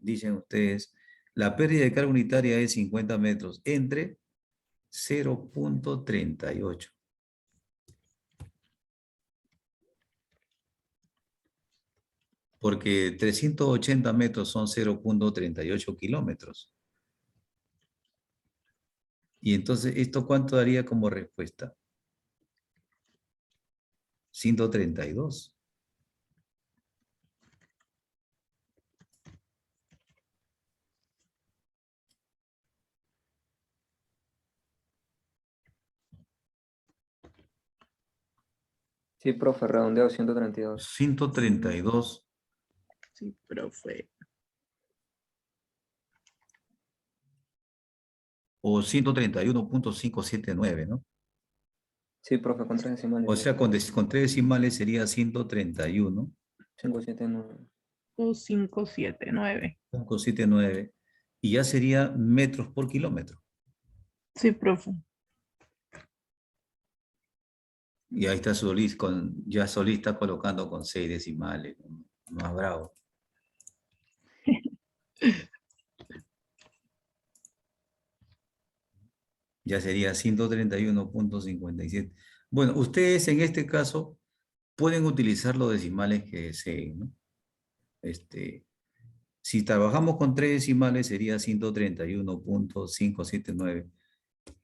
Dicen ustedes, la pérdida de carga unitaria es 50 metros entre 0.38. Porque 380 metros son 0.38 kilómetros. Y entonces, ¿esto cuánto daría como respuesta? 132. Sí, profe, redondeo 132. 132 Sí, profe. o 131.579, ¿no? Sí, profe, con 3 decimales. O sea, con 3 decimales sería 131.579. 579. 579. Y ya sería metros por kilómetro. Sí, profe. Y ahí está Solís, ya Solís está colocando con 6 decimales. Más bravo. Ya sería 131.57. Bueno, ustedes en este caso pueden utilizar los decimales que deseen, ¿no? Si trabajamos con 3 decimales sería 131.579.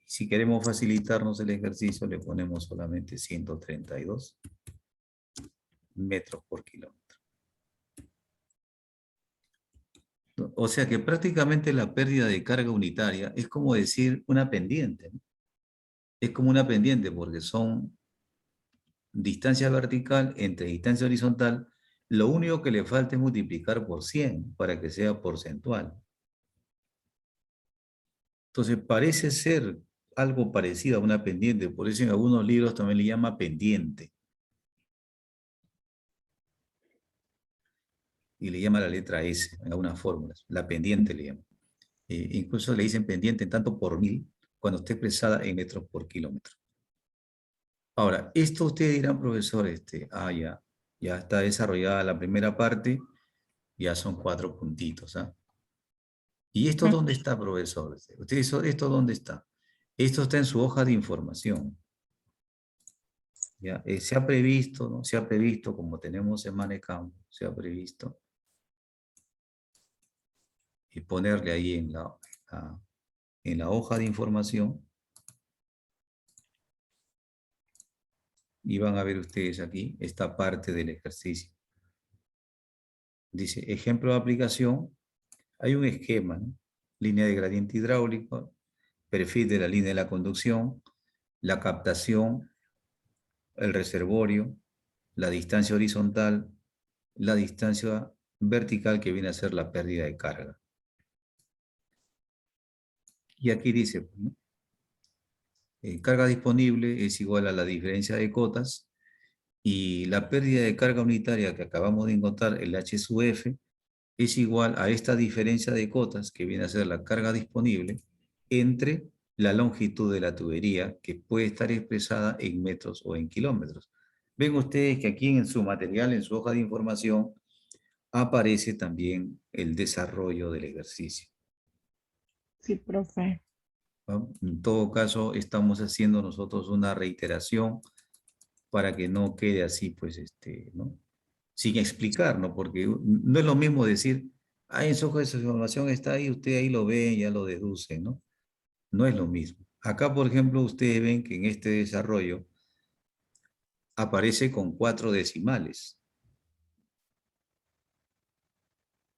Si queremos facilitarnos el ejercicio, le ponemos solamente 132 metros por kilómetro. O sea que prácticamente la pérdida de carga unitaria es como decir una pendiente, ¿no? Es como una pendiente porque son distancia vertical entre distancia horizontal. Lo único que le falta es multiplicar por 100 para que sea porcentual. Entonces parece ser algo parecido a una pendiente, por eso en algunos libros también le llama pendiente. Y le llama la letra S en algunas fórmulas, la pendiente le llama. Incluso le dicen pendiente en tanto por mil cuando esté expresada en metros por kilómetro. Ahora, esto ustedes dirán, profesor, ya está desarrollada la primera parte, ya son 4 puntitos, ¿ah? ¿Y esto dónde está, profesor? Ustedes, ¿esto dónde está? Esto está en su hoja de información. ¿Ya? Se ha previsto, ¿no? Se ha previsto, como tenemos en Manecam, se ha previsto, y ponerle ahí en la hoja de información, y van a ver ustedes aquí esta parte del ejercicio. Dice, ejemplo de aplicación, hay un esquema, ¿no? Línea de gradiente hidráulico, perfil de la línea de la conducción, la captación, el reservorio, la distancia horizontal, la distancia vertical que viene a ser la pérdida de carga. Y aquí dice, ¿no? Carga disponible es igual a la diferencia de cotas y la pérdida de carga unitaria que acabamos de encontrar, el H sub F, es igual a esta diferencia de cotas que viene a ser la carga disponible entre la longitud de la tubería, que puede estar expresada en metros o en kilómetros. Ven ustedes que aquí en su material, en su hoja de información, aparece también el desarrollo del ejercicio. Sí, profe. ¿No? En todo caso, estamos haciendo nosotros una reiteración para que no quede así, pues, ¿no? Sin explicar, ¿no? Porque no es lo mismo decir, ah, en su hoja de información está ahí, usted ahí lo ve, ya lo deduce, ¿no? No es lo mismo. Acá, por ejemplo, ustedes ven que en este desarrollo aparece con 4 decimales.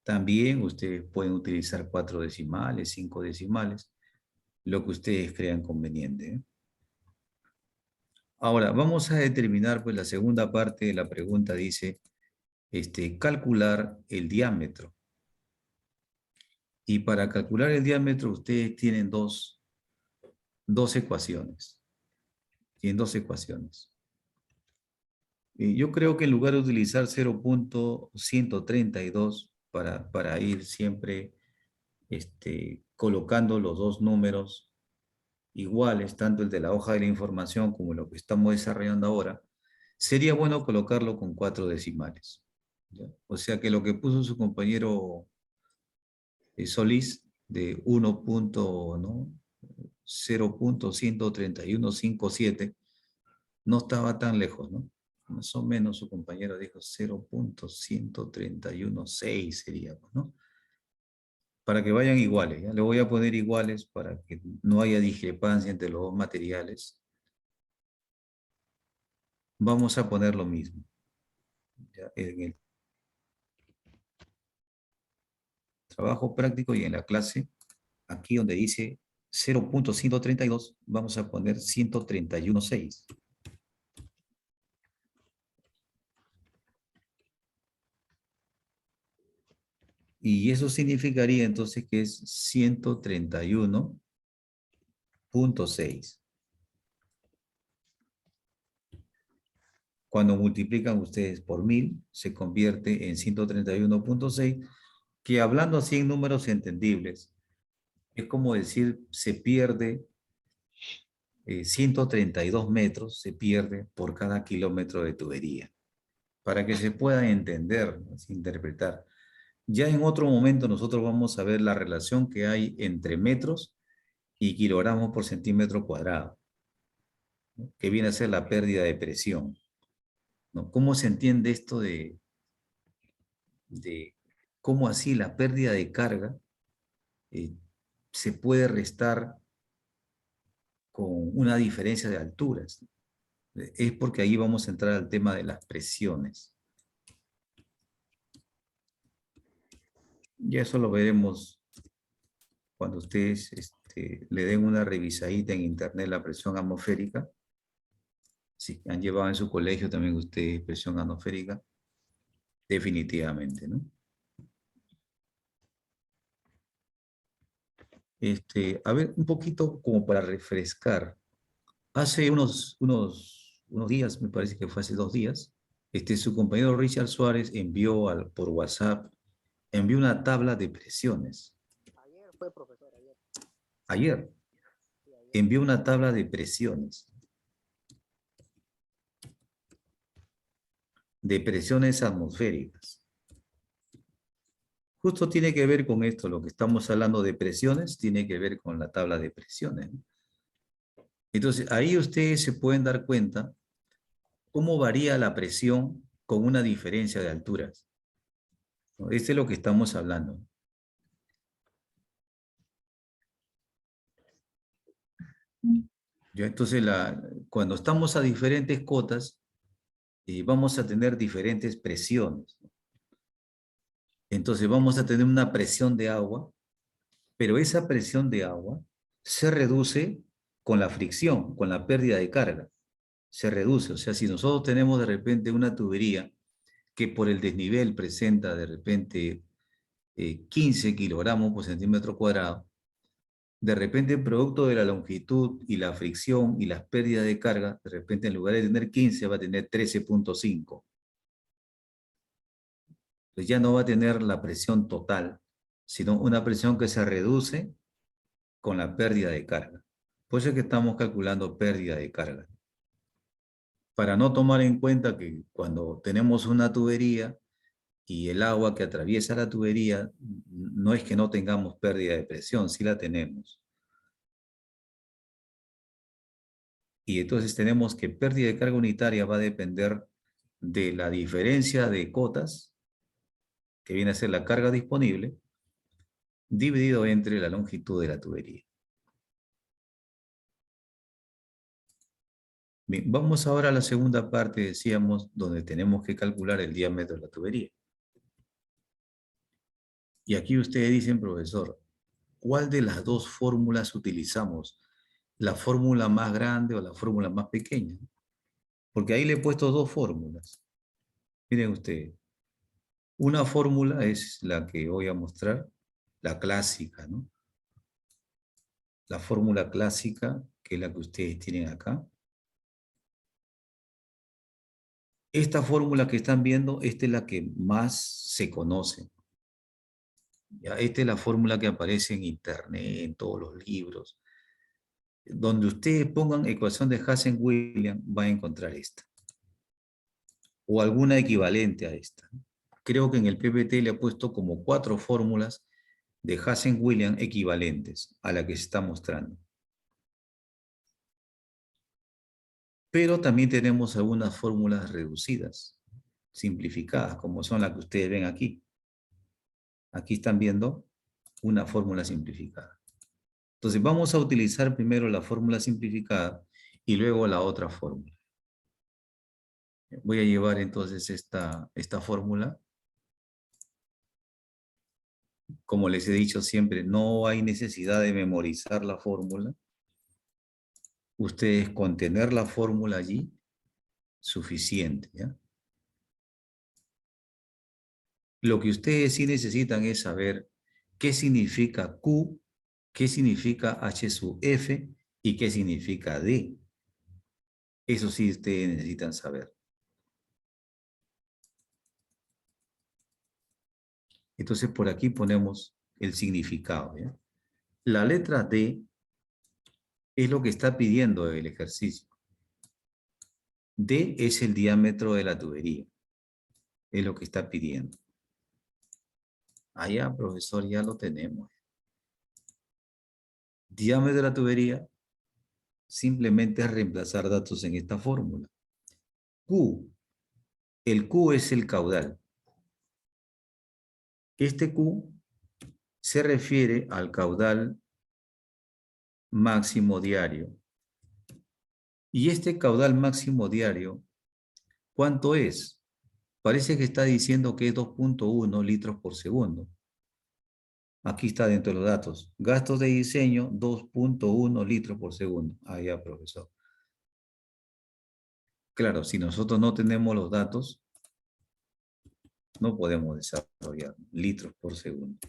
También ustedes pueden utilizar 4 decimales, 5 decimales, lo que ustedes crean conveniente, ¿eh? Ahora, vamos a determinar, pues la segunda parte de la pregunta dice, calcular el diámetro. Y para calcular el diámetro, ustedes tienen dos ecuaciones. Tienen dos ecuaciones. Yo creo que en lugar de utilizar 0.132 para ir siempre colocando los dos números iguales, tanto el de la hoja de la información como lo que estamos desarrollando ahora, sería bueno colocarlo con 4 decimales. ¿Ya? O sea que lo que puso su compañero Solís de 0.13157 no estaba tan lejos, ¿no? Más o menos su compañero dijo 0.131.6 sería, ¿no? Para que vayan iguales, ¿ya? Le voy a poner iguales para que no haya discrepancia entre los dos materiales. Vamos a poner lo mismo. ¿Ya? En el trabajo práctico y en la clase, aquí donde dice 0.132, vamos a poner 131.6. Y eso significaría entonces que es 131.6. Cuando multiplican ustedes por 1000, se convierte en 131.6, que hablando así en números entendibles, es como decir, se pierde 132 metros, se pierde por cada kilómetro de tubería, para que se pueda entender, ¿no? Interpretar. Ya en otro momento nosotros vamos a ver la relación que hay entre metros y kilogramos por centímetro cuadrado, ¿no? Que viene a ser la pérdida de presión, ¿no? ¿Cómo se entiende esto de cómo así la pérdida de carga eh, se puede restar con una diferencia de alturas? Es porque ahí vamos a entrar al tema de las presiones. Y eso lo veremos cuando ustedes le den una revisadita en internet la presión atmosférica. Si han llevado en su colegio también ustedes presión atmosférica, definitivamente, ¿no? A ver, un poquito como para refrescar. Hace unos días, me parece que fue hace 2 días, su compañero Richard Suárez envió por WhatsApp, envió una tabla de presiones. Ayer fue, profesor, ayer. Ayer Sí, ayer. envió una tabla de presiones. De presiones atmosféricas. Justo tiene que ver con esto, lo que estamos hablando de presiones, tiene que ver con la tabla de presiones, ¿no? Entonces, ahí ustedes se pueden dar cuenta cómo varía la presión con una diferencia de alturas, ¿no? Este es lo que estamos hablando. ¿Ya? Entonces, cuando estamos a diferentes cotas, vamos a tener diferentes presiones. Entonces, vamos a tener una presión de agua, pero esa presión de agua se reduce con la fricción, con la pérdida de carga. Se reduce. O sea, si nosotros tenemos de repente una tubería que por el desnivel presenta de repente 15 kilogramos por centímetro cuadrado, de repente producto de la longitud y la fricción y las pérdidas de carga, de repente en lugar de tener 15 va a tener 13.5. Pues ya no va a tener la presión total, sino una presión que se reduce con la pérdida de carga. Por eso es que estamos calculando pérdida de carga. Para no tomar en cuenta que cuando tenemos una tubería y el agua que atraviesa la tubería, no es que no tengamos pérdida de presión, sí la tenemos. Y entonces tenemos que pérdida de carga unitaria va a depender de la diferencia de cotas, que viene a ser la carga disponible, dividido entre la longitud de la tubería. Bien, vamos ahora a la segunda parte, decíamos, donde tenemos que calcular el diámetro de la tubería. Y aquí ustedes dicen, profesor, ¿cuál de las dos fórmulas utilizamos? ¿La fórmula más grande o la fórmula más pequeña? Porque ahí le he puesto dos fórmulas. Miren ustedes, una fórmula es la que voy a mostrar, la clásica, ¿no? La fórmula clásica, que es la que ustedes tienen acá. Esta fórmula que están viendo, esta es la que más se conoce. ¿Ya? Esta es la fórmula que aparece en internet, en todos los libros. Donde ustedes pongan ecuación de Hazen-Williams, van a encontrar esta. O alguna equivalente a esta. Creo que en el PPT le he puesto como 4 fórmulas de Hazen-Williams equivalentes a la que se está mostrando. Pero también tenemos algunas fórmulas reducidas, simplificadas, como son las que ustedes ven aquí. Aquí están viendo una fórmula simplificada. Entonces vamos a utilizar primero la fórmula simplificada y luego la otra fórmula. Voy a llevar entonces esta fórmula. Como les he dicho siempre, no hay necesidad de memorizar la fórmula. Ustedes con tener la fórmula allí, suficiente, ¿ya? Lo que ustedes sí necesitan es saber qué significa Q, qué significa H sub F y qué significa D. Eso sí ustedes necesitan saber. Entonces por aquí ponemos el significado, ¿ya? La letra D es lo que está pidiendo el ejercicio. D es el diámetro de la tubería. Es lo que está pidiendo. Allá, profesor, ya lo tenemos. Diámetro de la tubería, simplemente es reemplazar datos en esta fórmula. Q. El Q es el caudal. Este Q se refiere al caudal máximo diario. Y este caudal máximo diario, ¿cuánto es? Parece que está diciendo que es 2.1 litros por segundo. Aquí está dentro de los datos. Gastos de diseño, 2.1 litros por segundo. Ah, ya, profesor. Claro, si nosotros no tenemos los datos, no podemos desarrollar litros por segundo.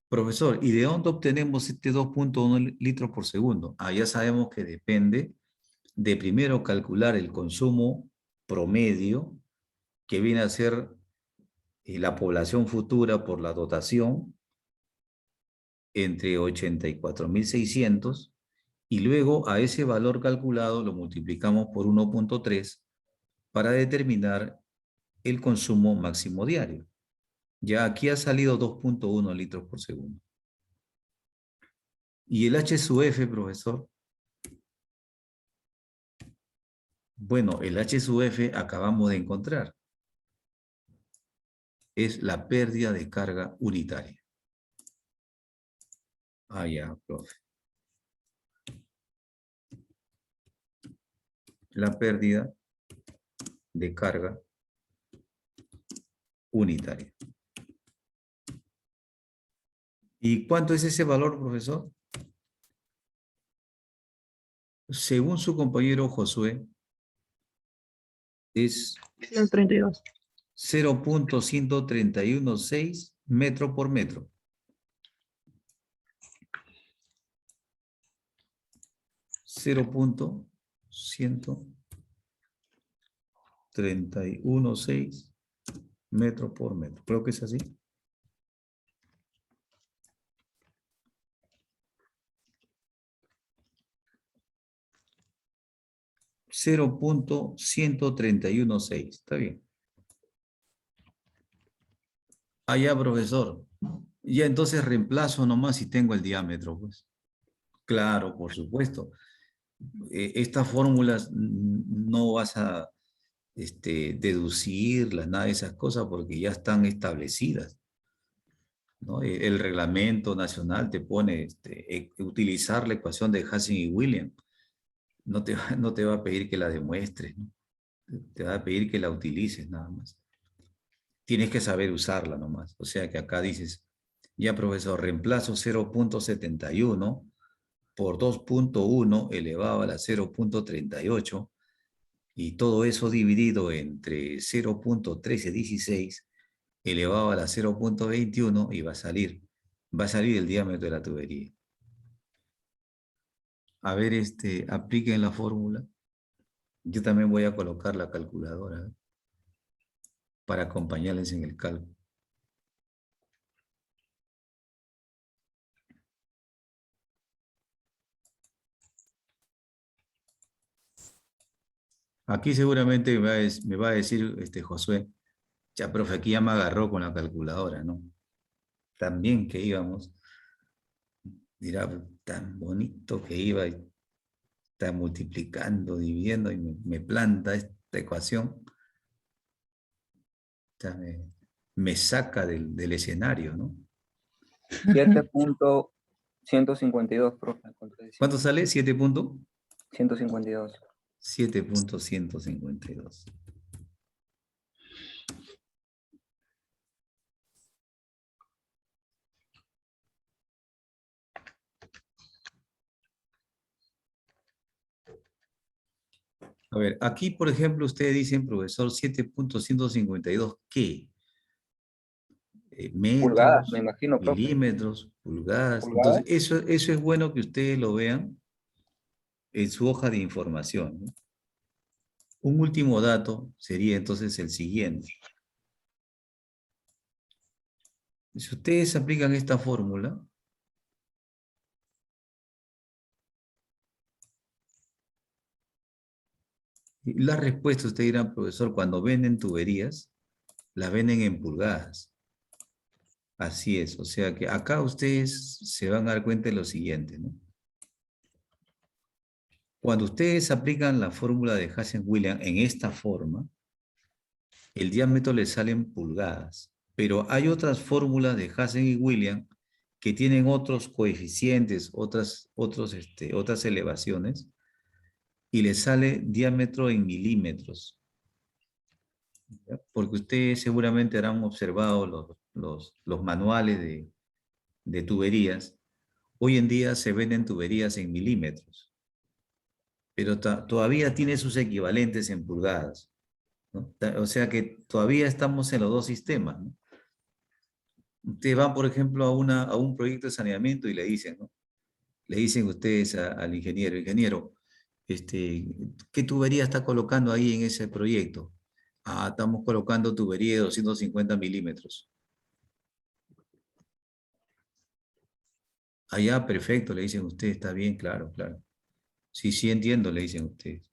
Profesor, ¿y de dónde obtenemos este 2.1 litros por segundo? Ah, ya sabemos que depende de primero calcular el consumo promedio, que viene a ser la población futura por la dotación, entre 84.600, y luego a ese valor calculado lo multiplicamos por 1.3 para determinar el consumo máximo diario. Ya aquí ha salido 2.1 litros por segundo. ¿Y el H sub F, profesor? Bueno, el H sub F acabamos de encontrar. Es la pérdida de carga unitaria. Ah, ya, profe. La pérdida de carga unitaria. ¿Y cuánto es ese valor, profesor? Según su compañero Josué, es 132. 0.1316 metro por metro. 0.1316 metro por metro. Creo que es así. 0.1316. Está bien. Ah, ya, profesor. Ya entonces reemplazo nomás y tengo el diámetro, pues. Claro, por supuesto. Estas fórmulas no vas a deducirlas, nada de esas cosas, porque ya están establecidas, ¿no? El reglamento nacional te pone utilizar la ecuación de Hansen y Williams. No te va a pedir que la demuestres, ¿no? Te va a pedir que la utilices nada más. Tienes que saber usarla nomás. O sea que acá dices, ya profesor, reemplazo 0.71 por 2.1 elevado a la 0.38 y todo eso dividido entre 0.1316 elevado a la 0.21 y va a salir el diámetro de la tubería. A ver, apliquen la fórmula. Yo también voy a colocar la calculadora, ¿eh? Para acompañarles en el cálculo. Aquí seguramente me va a decir Josué, ya, profe, aquí ya me agarró con la calculadora, ¿no? Tan bien que íbamos. Dirá, tan bonito que iba y está multiplicando, dividiendo y me planta esta ecuación. O sea, me saca del escenario, ¿no? 7.152, profe. ¿Cuánto sale? 7 puntos. 152. 7.152. A ver, aquí, por ejemplo, ustedes dicen, profesor, 7.152, ¿qué? Pulgadas, Metros, me imagino, profe. milímetros, pulgadas. Entonces, Pulgadas. eso es bueno que ustedes lo vean en su hoja de información, ¿no? Un último dato sería entonces el siguiente. Si ustedes aplican esta fórmula, la respuesta, usted dirá, profesor, cuando venden tuberías, las venden en pulgadas. Así es, o sea que acá ustedes se van a dar cuenta de lo siguiente, ¿no? Cuando ustedes aplican la fórmula de Hansen-Williams en esta forma, el diámetro les sale en pulgadas, pero hay otras fórmulas de Hansen y Williams que tienen otros coeficientes, otras elevaciones, y les sale diámetro en milímetros. ¿Ya? Porque ustedes seguramente habrán observado los manuales de tuberías. Hoy en día se venden tuberías en milímetros, pero todavía tiene sus equivalentes en pulgadas, ¿no? O sea que todavía estamos en los dos sistemas, ¿no? Ustedes van, por ejemplo, a un proyecto de saneamiento y le dicen, ¿no? Le dicen ustedes al ingeniero, ¿qué tubería está colocando ahí en ese proyecto? Ah, estamos colocando tubería de 250 milímetros. Ah, ya, perfecto, le dicen ustedes, está bien, claro, claro. Sí, sí entiendo, le dicen ustedes.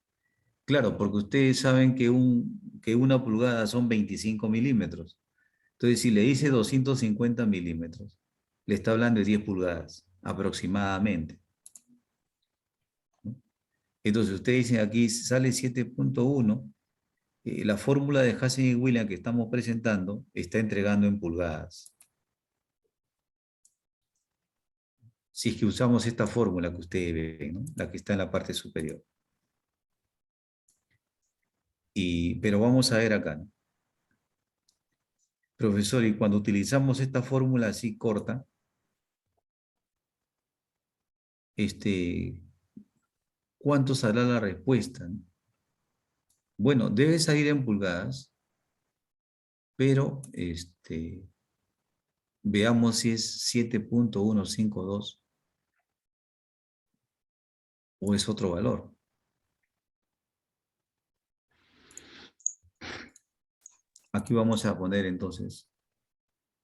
Claro, porque ustedes saben que una pulgada son 25 milímetros. Entonces, si le dice 250 milímetros, le está hablando de 10 pulgadas, aproximadamente, ¿no? Entonces, ustedes dicen aquí sale 7.1, la fórmula de Hansen y Williams que estamos presentando está entregando en pulgadas. Si es que usamos esta fórmula que ustedes ven, ¿no? La que está en la parte superior. Pero vamos a ver acá, ¿no? Profesor, y cuando utilizamos esta fórmula así corta, ¿cuánto saldrá la respuesta, ¿no? Bueno, debe salir en pulgadas, pero veamos si es 7.152 o es otro valor. Aquí vamos a poner entonces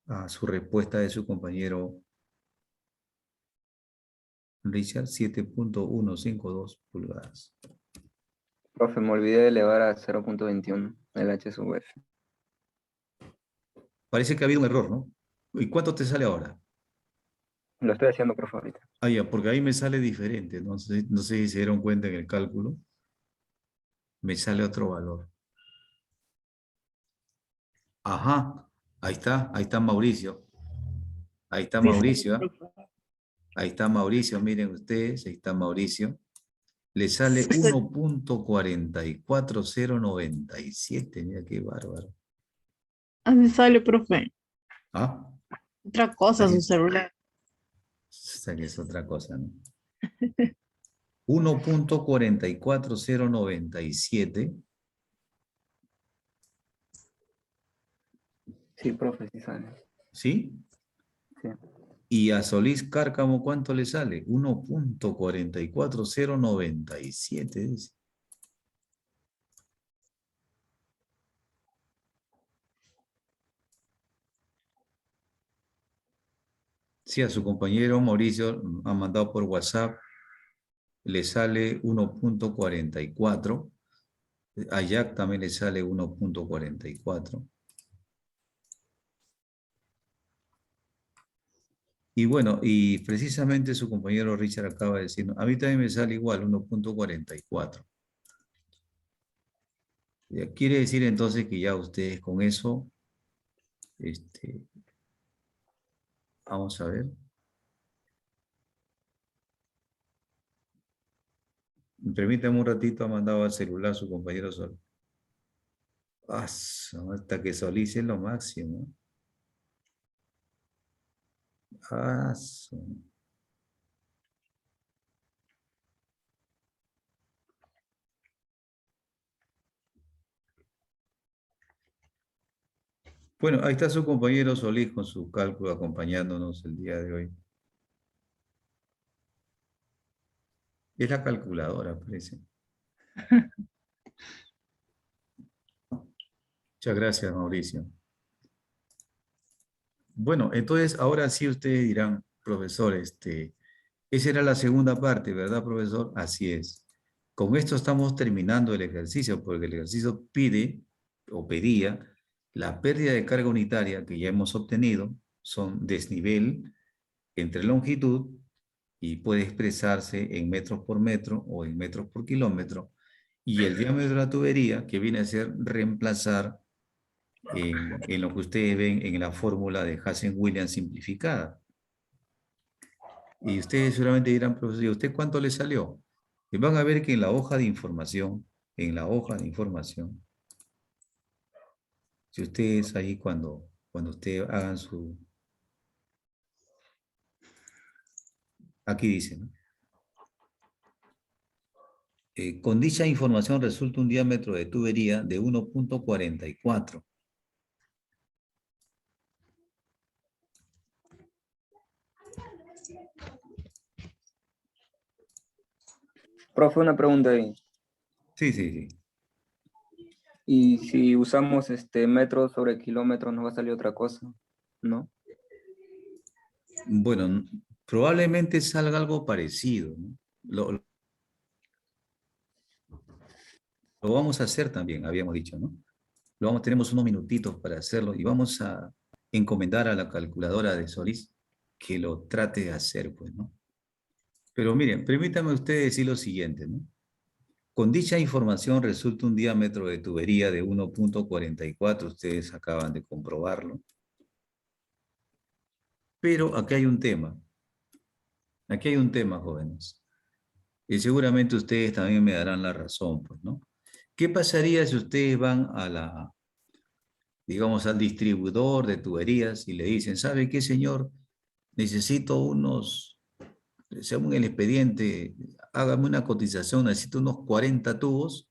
a su respuesta de su compañero Richard, 7.152 pulgadas. Profe, me olvidé de elevar a 0.21 el H sub F. Parece que ha habido un error, ¿no? ¿Y cuánto te sale ahora? Lo estoy haciendo, profe, ahorita. Ah, ya, porque ahí me sale diferente. No sé si se dieron cuenta en el cálculo. Me sale otro valor. Ajá, ahí está Mauricio. Ahí está Sí, sale, Mauricio, ¿ah? profe. Ahí está Mauricio, miren ustedes, ahí está Mauricio. Le sale 1.44097, mira qué bárbaro. Así sale, profe. ¿Ah? Otra cosa, su Ahí, celular. esa que es otra cosa, ¿no? 1.44097, Sí, profe, sí sale. ¿sí? Sí. Y a Solís Cárcamo, ¿cuánto le sale? 1.44097, dice. Sí, a su compañero Mauricio ha mandado por WhatsApp, le sale 1.44. A Jack también le sale 1.44. Y bueno, y precisamente su compañero Richard acaba de decir, "No, a mí también me sale igual, 1.44". Ya, quiere decir entonces que ya ustedes con eso, este, vamos a ver. Permítame un ratito, ha mandado al celular su compañero Sol. Hasta que Solís es lo máximo. Ah, bueno, ahí está su compañero Solís con su cálculo acompañándonos el día de hoy. Es la calculadora, parece. Muchas gracias, Mauricio. Bueno, entonces ahora sí ustedes dirán, profesor, esa era la segunda parte, ¿verdad, profesor? Así es. Con esto estamos terminando el ejercicio, porque el ejercicio pide o pedía la pérdida de carga unitaria que ya hemos obtenido, son desnivel entre longitud y puede expresarse en metros por metro o en metros por kilómetro, y el diámetro de la tubería, que viene a ser reemplazar en lo que ustedes ven en la fórmula de Hassen-Williams simplificada. Y ustedes seguramente dirán, profesor, ¿y a usted cuánto le salió? Y van a ver que en la hoja de información, si ustedes ahí cuando ustedes hagan su... Aquí dice, ¿no? Con dicha información resulta un diámetro de tubería de 1.44. Profe, una pregunta ahí. Sí, sí, sí. Y si usamos metros sobre kilómetros, nos va a salir otra cosa, ¿no? Bueno, probablemente salga algo parecido, ¿no? Lo vamos a hacer también, habíamos dicho, ¿no? Tenemos unos minutitos para hacerlo y vamos a encomendar a la calculadora de Solís que lo trate de hacer, pues, ¿no? Pero miren, permítame usted decir lo siguiente, ¿no? Con dicha información resulta un diámetro de tubería de 1.44, ustedes acaban de comprobarlo. Pero aquí hay un tema, jóvenes. Y seguramente ustedes también me darán la razón, pues, ¿no? ¿Qué pasaría si ustedes van digamos, al distribuidor de tuberías y le dicen, ¿sabe qué, señor? Necesito según el expediente, hágame una cotización, necesito unos 40 tubos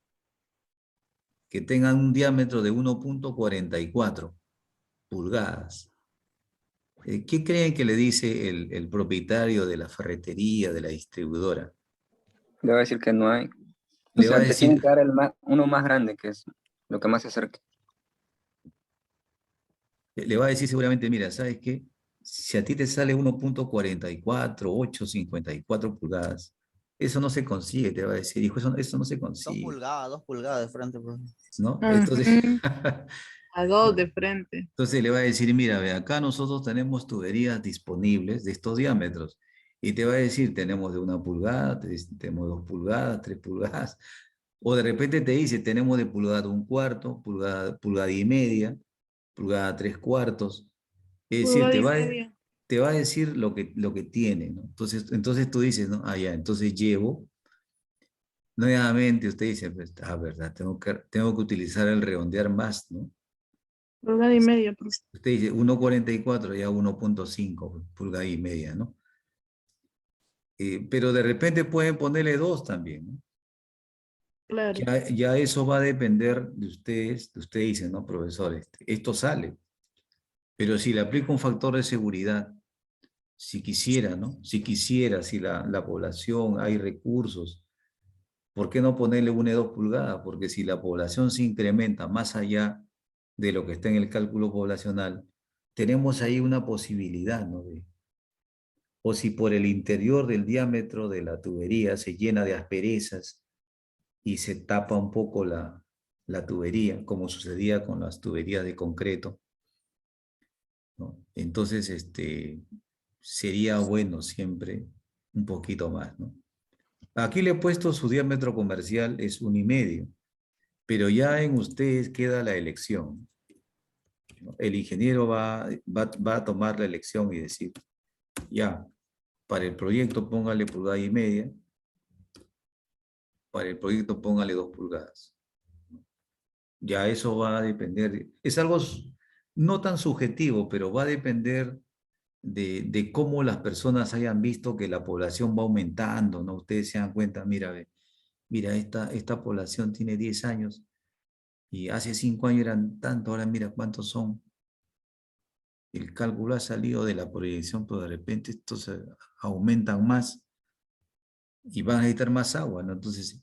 que tengan un diámetro de 1.44 pulgadas. ¿Qué creen que le dice el propietario de la ferretería, de la distribuidora? Le va a decir que no hay. O Le va a sea, te tiene decir, que dar uno más grande, que es lo que más se acerque. le va a decir seguramente, mira, ¿sabes qué? Si a ti te sale 1.44, 8.54 pulgadas, eso no se consigue, te va a decir, hijo, eso no se 2 consigue, pulgadas, 2 pulgadas de frente, profe. ¿no? Entonces, Ujú. A dos de frente. entonces le va a decir, mira, ve, acá nosotros tenemos tuberías disponibles de estos diámetros. Y te va a decir, tenemos de 1 pulgada, tenemos 2 pulgadas, 3 pulgadas. O de repente te dice, tenemos de pulgada 1/4, pulgada, pulgada y media, pulgada 3/4. Es decir, Pulgada y media. te va a decir lo que tiene, ¿no? Entonces tú dices, ¿no? Ah, ya, entonces llevo. Nuevamente usted dice, pues, ah, verdad, tengo que utilizar el redondear más, ¿no? Pulgada y media, profe. Usted dice 1,44, ya 1,5 pulgada y media, ¿no? Pero de repente pueden ponerle 2 también, ¿no? Claro. Ya eso va a depender de ustedes, de usted dice, ¿no, profesor? Esto sale, pero si le aplico un factor de seguridad, si quisiera, ¿no? Si quisiera, si la población, hay recursos, ¿por qué no ponerle 1 y 2 pulgadas? Porque si la población se incrementa más allá de lo que está en el cálculo poblacional, tenemos ahí una posibilidad, ¿no? O si por el interior del diámetro de la tubería se llena de asperezas y se tapa un poco la tubería, como sucedía con las tuberías de concreto, ¿no? Entonces, sería bueno siempre un poquito más, ¿no? Aquí le he puesto su diámetro comercial es 1,5, pero ya en ustedes queda la elección, ¿no? El ingeniero va a tomar la elección y decir, ya, para el proyecto póngale pulgada y media, para el proyecto póngale 2 pulgadas. Ya eso va a depender, es algo no tan subjetivo, pero va a depender de cómo las personas hayan visto que la población va aumentando, ¿no? Ustedes se dan cuenta, mira, mira, esta población tiene 10 años y hace 5 años eran tantos, ahora mira cuántos son. El cálculo ha salido de la proyección, pero de repente estos aumentan más y van a necesitar más agua, ¿no? Entonces,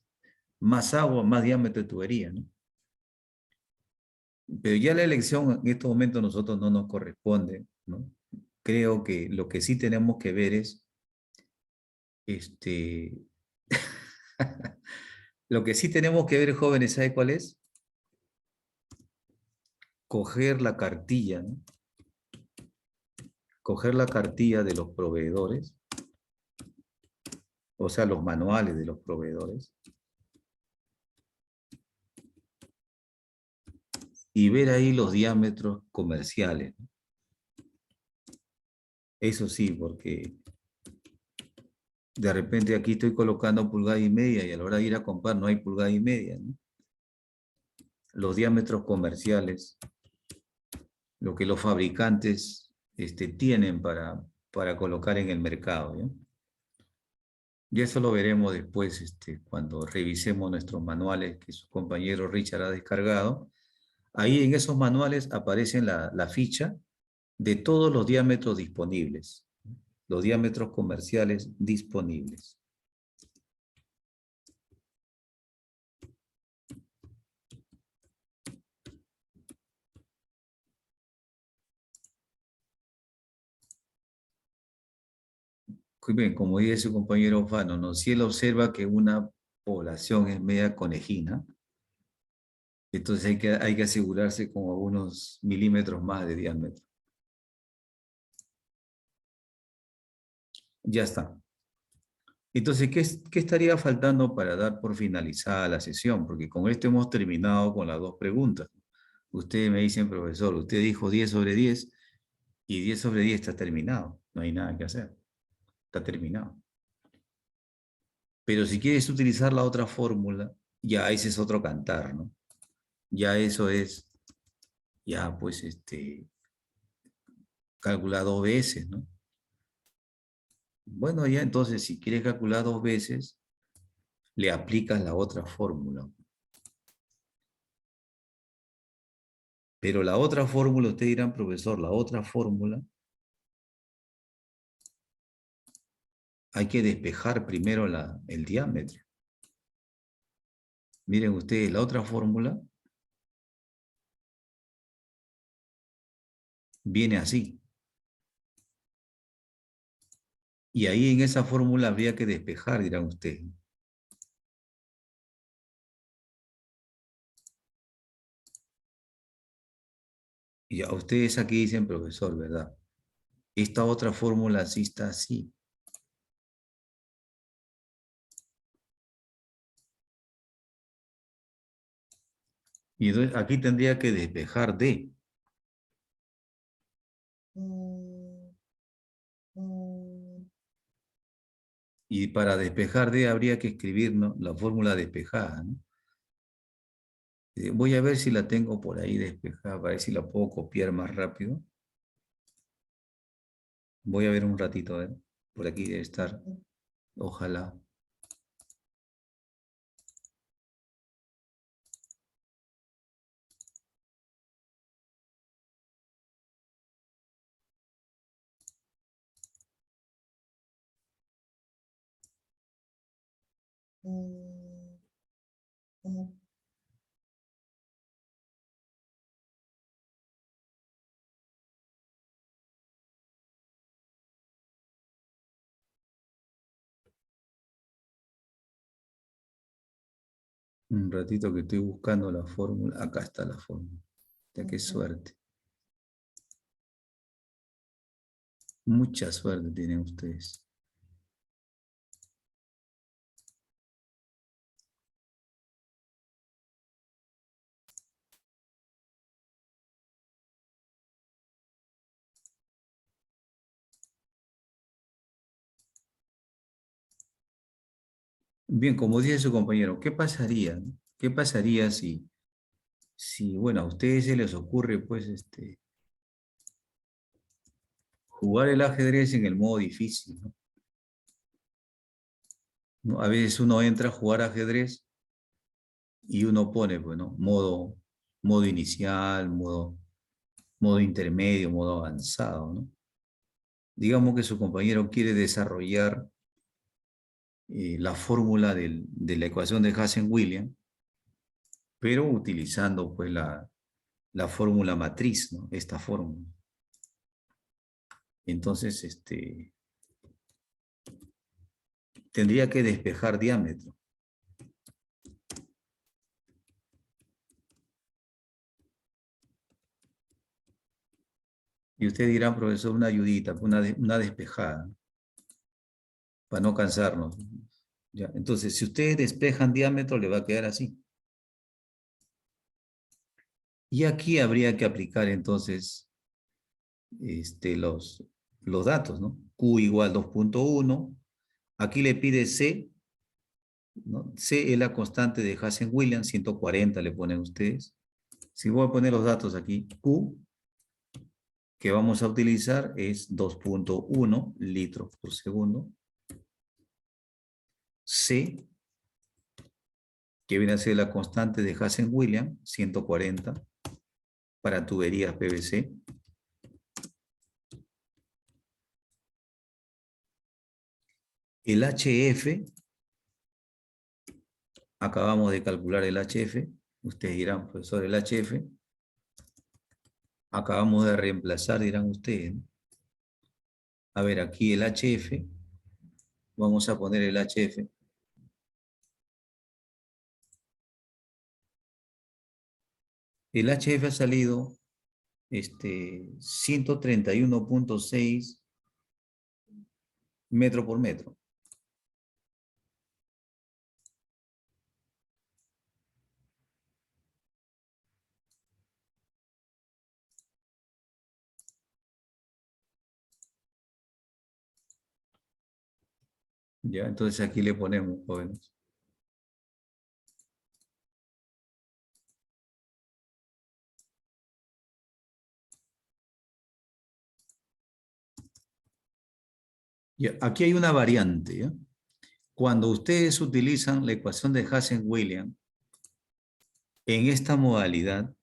más agua, más diámetro de tubería, ¿no? Pero ya la elección en estos momentos a nosotros no nos corresponde, ¿no? Creo que lo que sí tenemos que ver es, este, lo que sí tenemos que ver, jóvenes, ¿sabe cuál es? Coger la cartilla, ¿no? Coger la cartilla de los proveedores, o sea, los manuales de los proveedores, y ver ahí los diámetros comerciales, ¿no? Eso sí, porque de repente aquí estoy colocando pulgada y media y a la hora de ir a comprar no hay pulgada y media, ¿no? Los diámetros comerciales, lo que los fabricantes tienen para colocar en el mercado, ¿no? Y eso lo veremos después cuando revisemos nuestros manuales que su compañero Richard ha descargado. Ahí en esos manuales aparecen la ficha de todos los diámetros disponibles, los diámetros comerciales disponibles. Muy bien, como dice su compañero Fano, ¿no? Si él observa que una población es media conejina, entonces hay que asegurarse con algunos milímetros más de diámetro. Ya está. Entonces, ¿qué estaría faltando para dar por finalizada la sesión? Porque con esto hemos terminado con las 2 preguntas. Ustedes me dicen, profesor, usted dijo 10/10 y 10/10 está terminado. No hay nada que hacer. Está terminado. Pero si quieres utilizar la otra fórmula, ya ese es otro cantar, ¿no? Ya eso es, ya pues, calcula 2 veces, ¿no? Bueno, ya entonces, si quieres calcular 2 veces, le aplicas la otra fórmula. Pero la otra fórmula, ustedes dirán, profesor, la otra fórmula, hay que despejar primero el diámetro. Miren ustedes, la otra fórmula viene así. Y ahí en esa fórmula habría que despejar, dirán ustedes. Y a ustedes aquí dicen, profesor, ¿verdad? Esta otra fórmula sí está así. Y entonces aquí tendría que despejar D. Y para despejar D habría que escribir, ¿no?, la fórmula despejada, ¿no? Voy a ver si la tengo por ahí despejada, para ver si la puedo copiar más rápido. Voy a ver un ratito, a ver. Por aquí debe estar. Ojalá. Un ratito que estoy buscando la fórmula. Acá está la fórmula. Ya qué suerte. Mucha suerte tienen ustedes. Bien, como dice su compañero, ¿qué pasaría, no? ¿Qué pasaría si, bueno, a ustedes se les ocurre, pues, jugar el ajedrez en el modo difícil, ¿no? ¿No? A veces uno entra a jugar ajedrez y uno pone, bueno, modo inicial, modo intermedio, modo avanzado, ¿no? Digamos que su compañero quiere desarrollar la fórmula de la ecuación de Hassen-Williams, pero utilizando, pues, la fórmula matriz, ¿no? Esta fórmula. Entonces, tendría que despejar diámetro. Y usted dirá, profesor, una ayudita, una despejada, ¿no?, para no cansarnos. Ya, entonces, si ustedes despejan diámetro, le va a quedar así. Y aquí habría que aplicar entonces los datos, ¿no? Q igual 2.1. Aquí le pide C, ¿no? C es la constante de Hassen-Williams, 140 le ponen ustedes. Si voy a poner los datos aquí, Q, que vamos a utilizar es 2.1 litros por segundo. C, que viene a ser la constante de Hassen-Williams, 140, para tuberías PVC. El HF, acabamos de calcular el HF. Ustedes dirán, profesor, el HF. Acabamos de reemplazar, dirán ustedes, ¿no? A ver, aquí el HF. Vamos a poner el HF. El HF ha salido 131.6 metro por metro. Ya, entonces aquí le ponemos, jóvenes. Ya, aquí hay una variante, ¿ya? Cuando ustedes utilizan la ecuación de Hassen-Williams, en esta modalidad,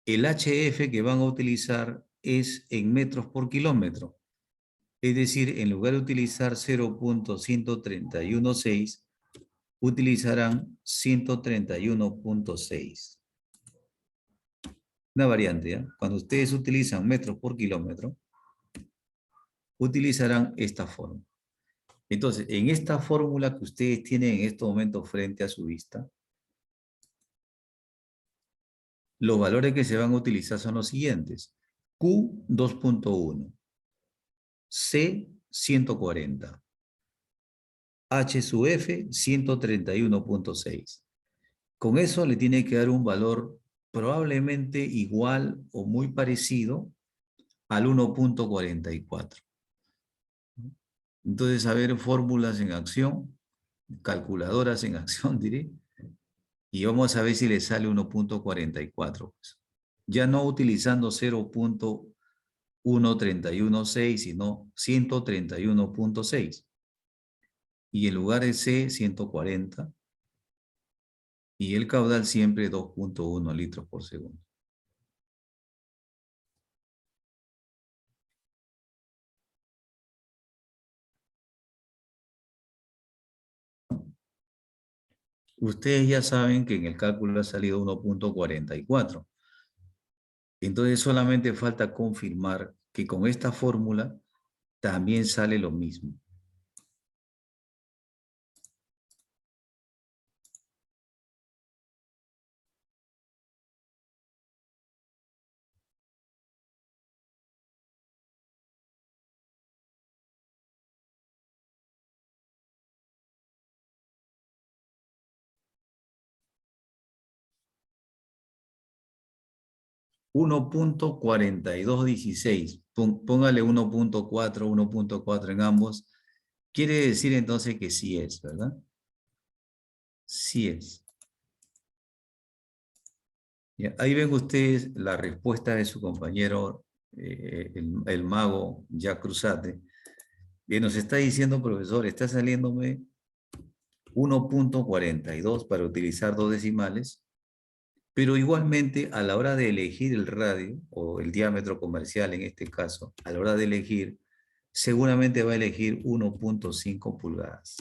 el HF que van a utilizar es en metros por kilómetro. Es decir, en lugar de utilizar 0.1316, utilizarán 131.6. Una variante, ¿ya? Cuando ustedes utilizan metros por kilómetro, utilizarán esta fórmula. Entonces, en esta fórmula que ustedes tienen en este momento frente a su vista, los valores que se van a utilizar son los siguientes. Q 2.1, C 140, H sub F 131.6. Con eso le tiene que dar un valor probablemente igual o muy parecido al 1.44. Entonces, a ver, fórmulas en acción, calculadoras en acción, diré, y vamos a ver si le sale 1.44. Pues. Ya no utilizando 0.1316, sino 131.6. Y en lugar de C, 140. Y el caudal siempre 2.1 litros por segundo. Ustedes ya saben que en el cálculo ha salido 1.44. Entonces solamente falta confirmar que con esta fórmula también sale lo mismo. $1.4216. Póngale 1.4, 1.4 en ambos. Quiere decir entonces que sí es, ¿verdad? Sí es. Ya, ahí ven ustedes la respuesta de su compañero, el mago Jack Cruzate, que nos está diciendo, profesor, está saliéndome 1.42 para utilizar dos decimales, pero igualmente a la hora de elegir el radio, o el diámetro comercial en este caso, a la hora de elegir, seguramente va a elegir 1.5 pulgadas.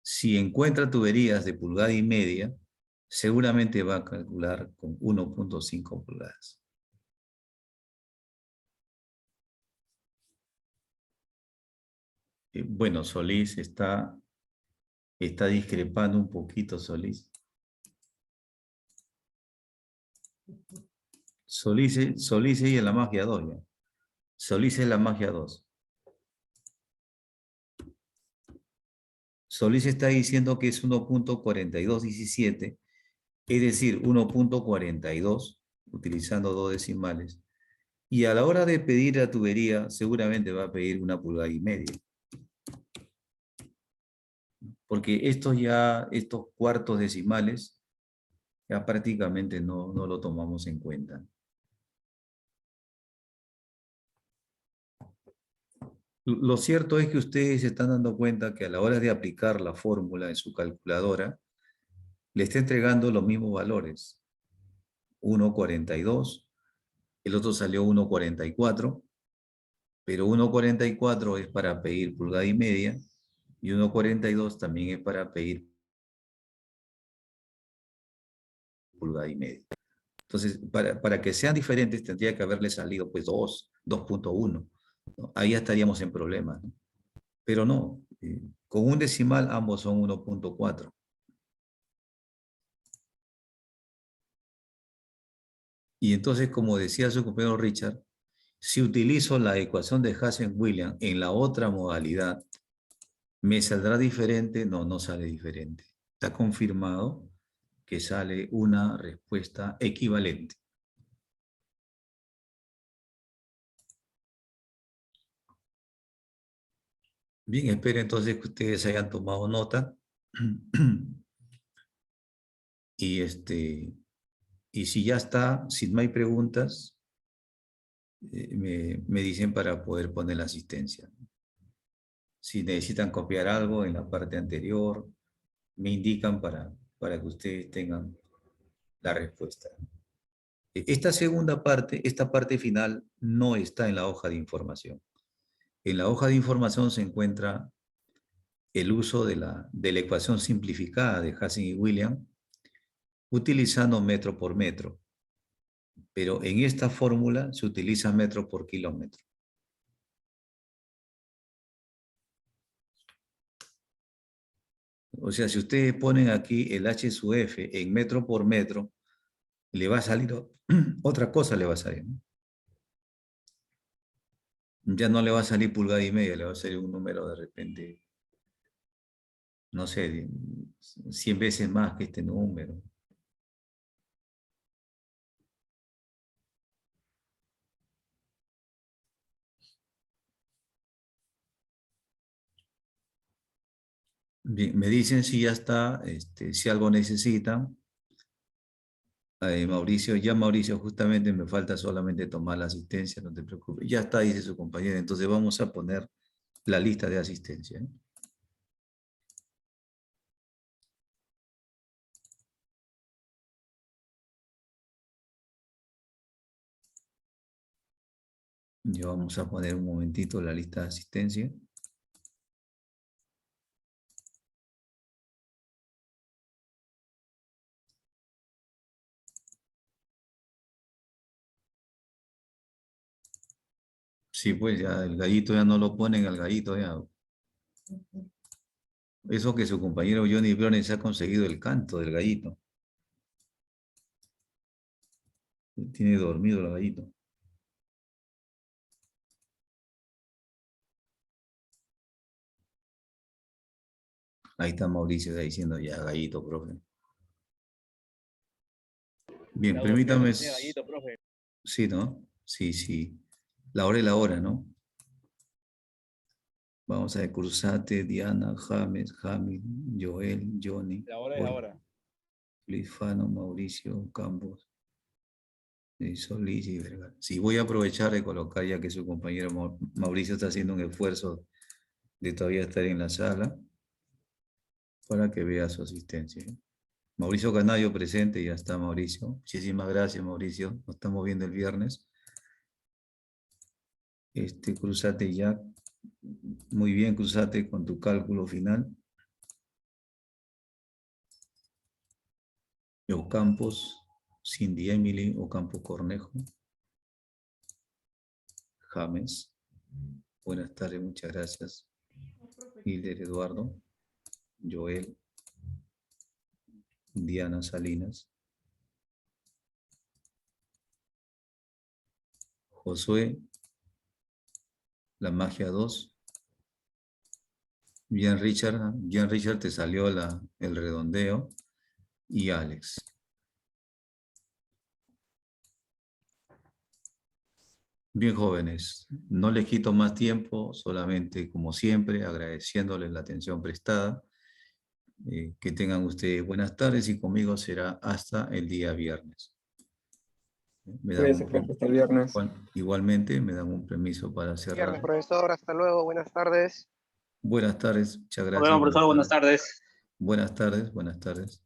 Si encuentra tuberías de pulgada y media, seguramente va a calcular con 1.5 pulgadas. Bueno, Solís está discrepando un poquito, Solís. Solís es la magia 2 ya. Solís es la magia 2. Solís está diciendo que es 1.4217, es decir, 1.42, utilizando dos decimales. Y a la hora de pedir la tubería, seguramente va a pedir 1 pulgada y media. Porque estos cuartos decimales, ya prácticamente no lo tomamos en cuenta. Lo cierto es que ustedes se están dando cuenta que a la hora de aplicar la fórmula en su calculadora, le está entregando los mismos valores. 1.42, el otro salió 1.44, pero 1.44 es para pedir pulgada y media, y 1.42 también es para pedir pulgada y media. Entonces, para que sean diferentes, tendría que haberle salido pues 2.1. ¿no? Ahí ya estaríamos en problemas. ¿no? Pero no, con un decimal ambos son 1.4. Y entonces, como decía su compañero Richard, si utilizo la ecuación de Hazen-Williams en la otra modalidad, ¿me saldrá diferente? No, no sale diferente. Está confirmado que sale una respuesta equivalente. Bien, espero entonces que ustedes hayan tomado nota. Y si ya está, si no hay preguntas, me dicen para poder poner la asistencia. Si necesitan copiar algo en la parte anterior, me indican para que ustedes tengan la respuesta. Esta segunda parte, esta parte final, no está en la hoja de información. En la hoja de información se encuentra el uso de la ecuación simplificada de Hazen y Williams, utilizando metro por metro. pero en esta fórmula se utiliza metro por kilómetro. O sea, si ustedes ponen aquí el H sub F en metro por metro, le va a salir otra cosa, le va a salir, ¿no? Ya no le va a salir pulgada y media, le va a salir un número de repente, no sé, 100 veces más que este número. Bien, me dicen si ya está, si algo necesitan. Mauricio, justamente me falta solamente tomar la asistencia, no te preocupes. Ya está, dice su compañera, entonces vamos a poner la lista de asistencia, ¿eh? Ya vamos a poner un momentito la lista de asistencia. Sí, pues ya el gallito ya no lo ponen al gallito ya. Eso que su compañero Johnny Briones ha conseguido el canto del gallito. Tiene dormido el gallito. Ahí está Mauricio está diciendo ya gallito, profe. Bien, permítame. Sí, ¿no? Sí, sí. La hora es la hora, ¿no? Vamos a ver, Cruzate, Diana, James, Jamil, Joel, Johnny. La hora es la hora. Lifano, Mauricio, Campos, Solís y Vergara. Sí, voy a aprovechar de colocar ya que su compañero Mauricio está haciendo un esfuerzo de todavía estar en la sala para que vea su asistencia, ¿eh? Mauricio Canayo presente, ya está Mauricio. Muchísimas gracias, Mauricio. Nos estamos viendo el viernes. Cruzate ya. Muy bien, Cruzate con tu cálculo final. Ocampos, Cindy Emily, Ocampo Cornejo. James. Buenas tardes, muchas gracias. Hilder Eduardo. Joel. Diana Salinas. Josué. La magia 2. Jean Richard te salió el redondeo. Y Alex. Bien, jóvenes, no les quito más tiempo, solamente como siempre agradeciéndoles la atención prestada. Que tengan ustedes buenas tardes y conmigo será hasta el día viernes. Cuídense, profe, hasta el viernes. Igualmente me dan un permiso para cerrar. Viernes, profesor, hasta luego, buenas tardes. Buenas tardes, muchas Nos gracias. vemos, profesor. Buenas tardes. Buenas tardes, buenas tardes.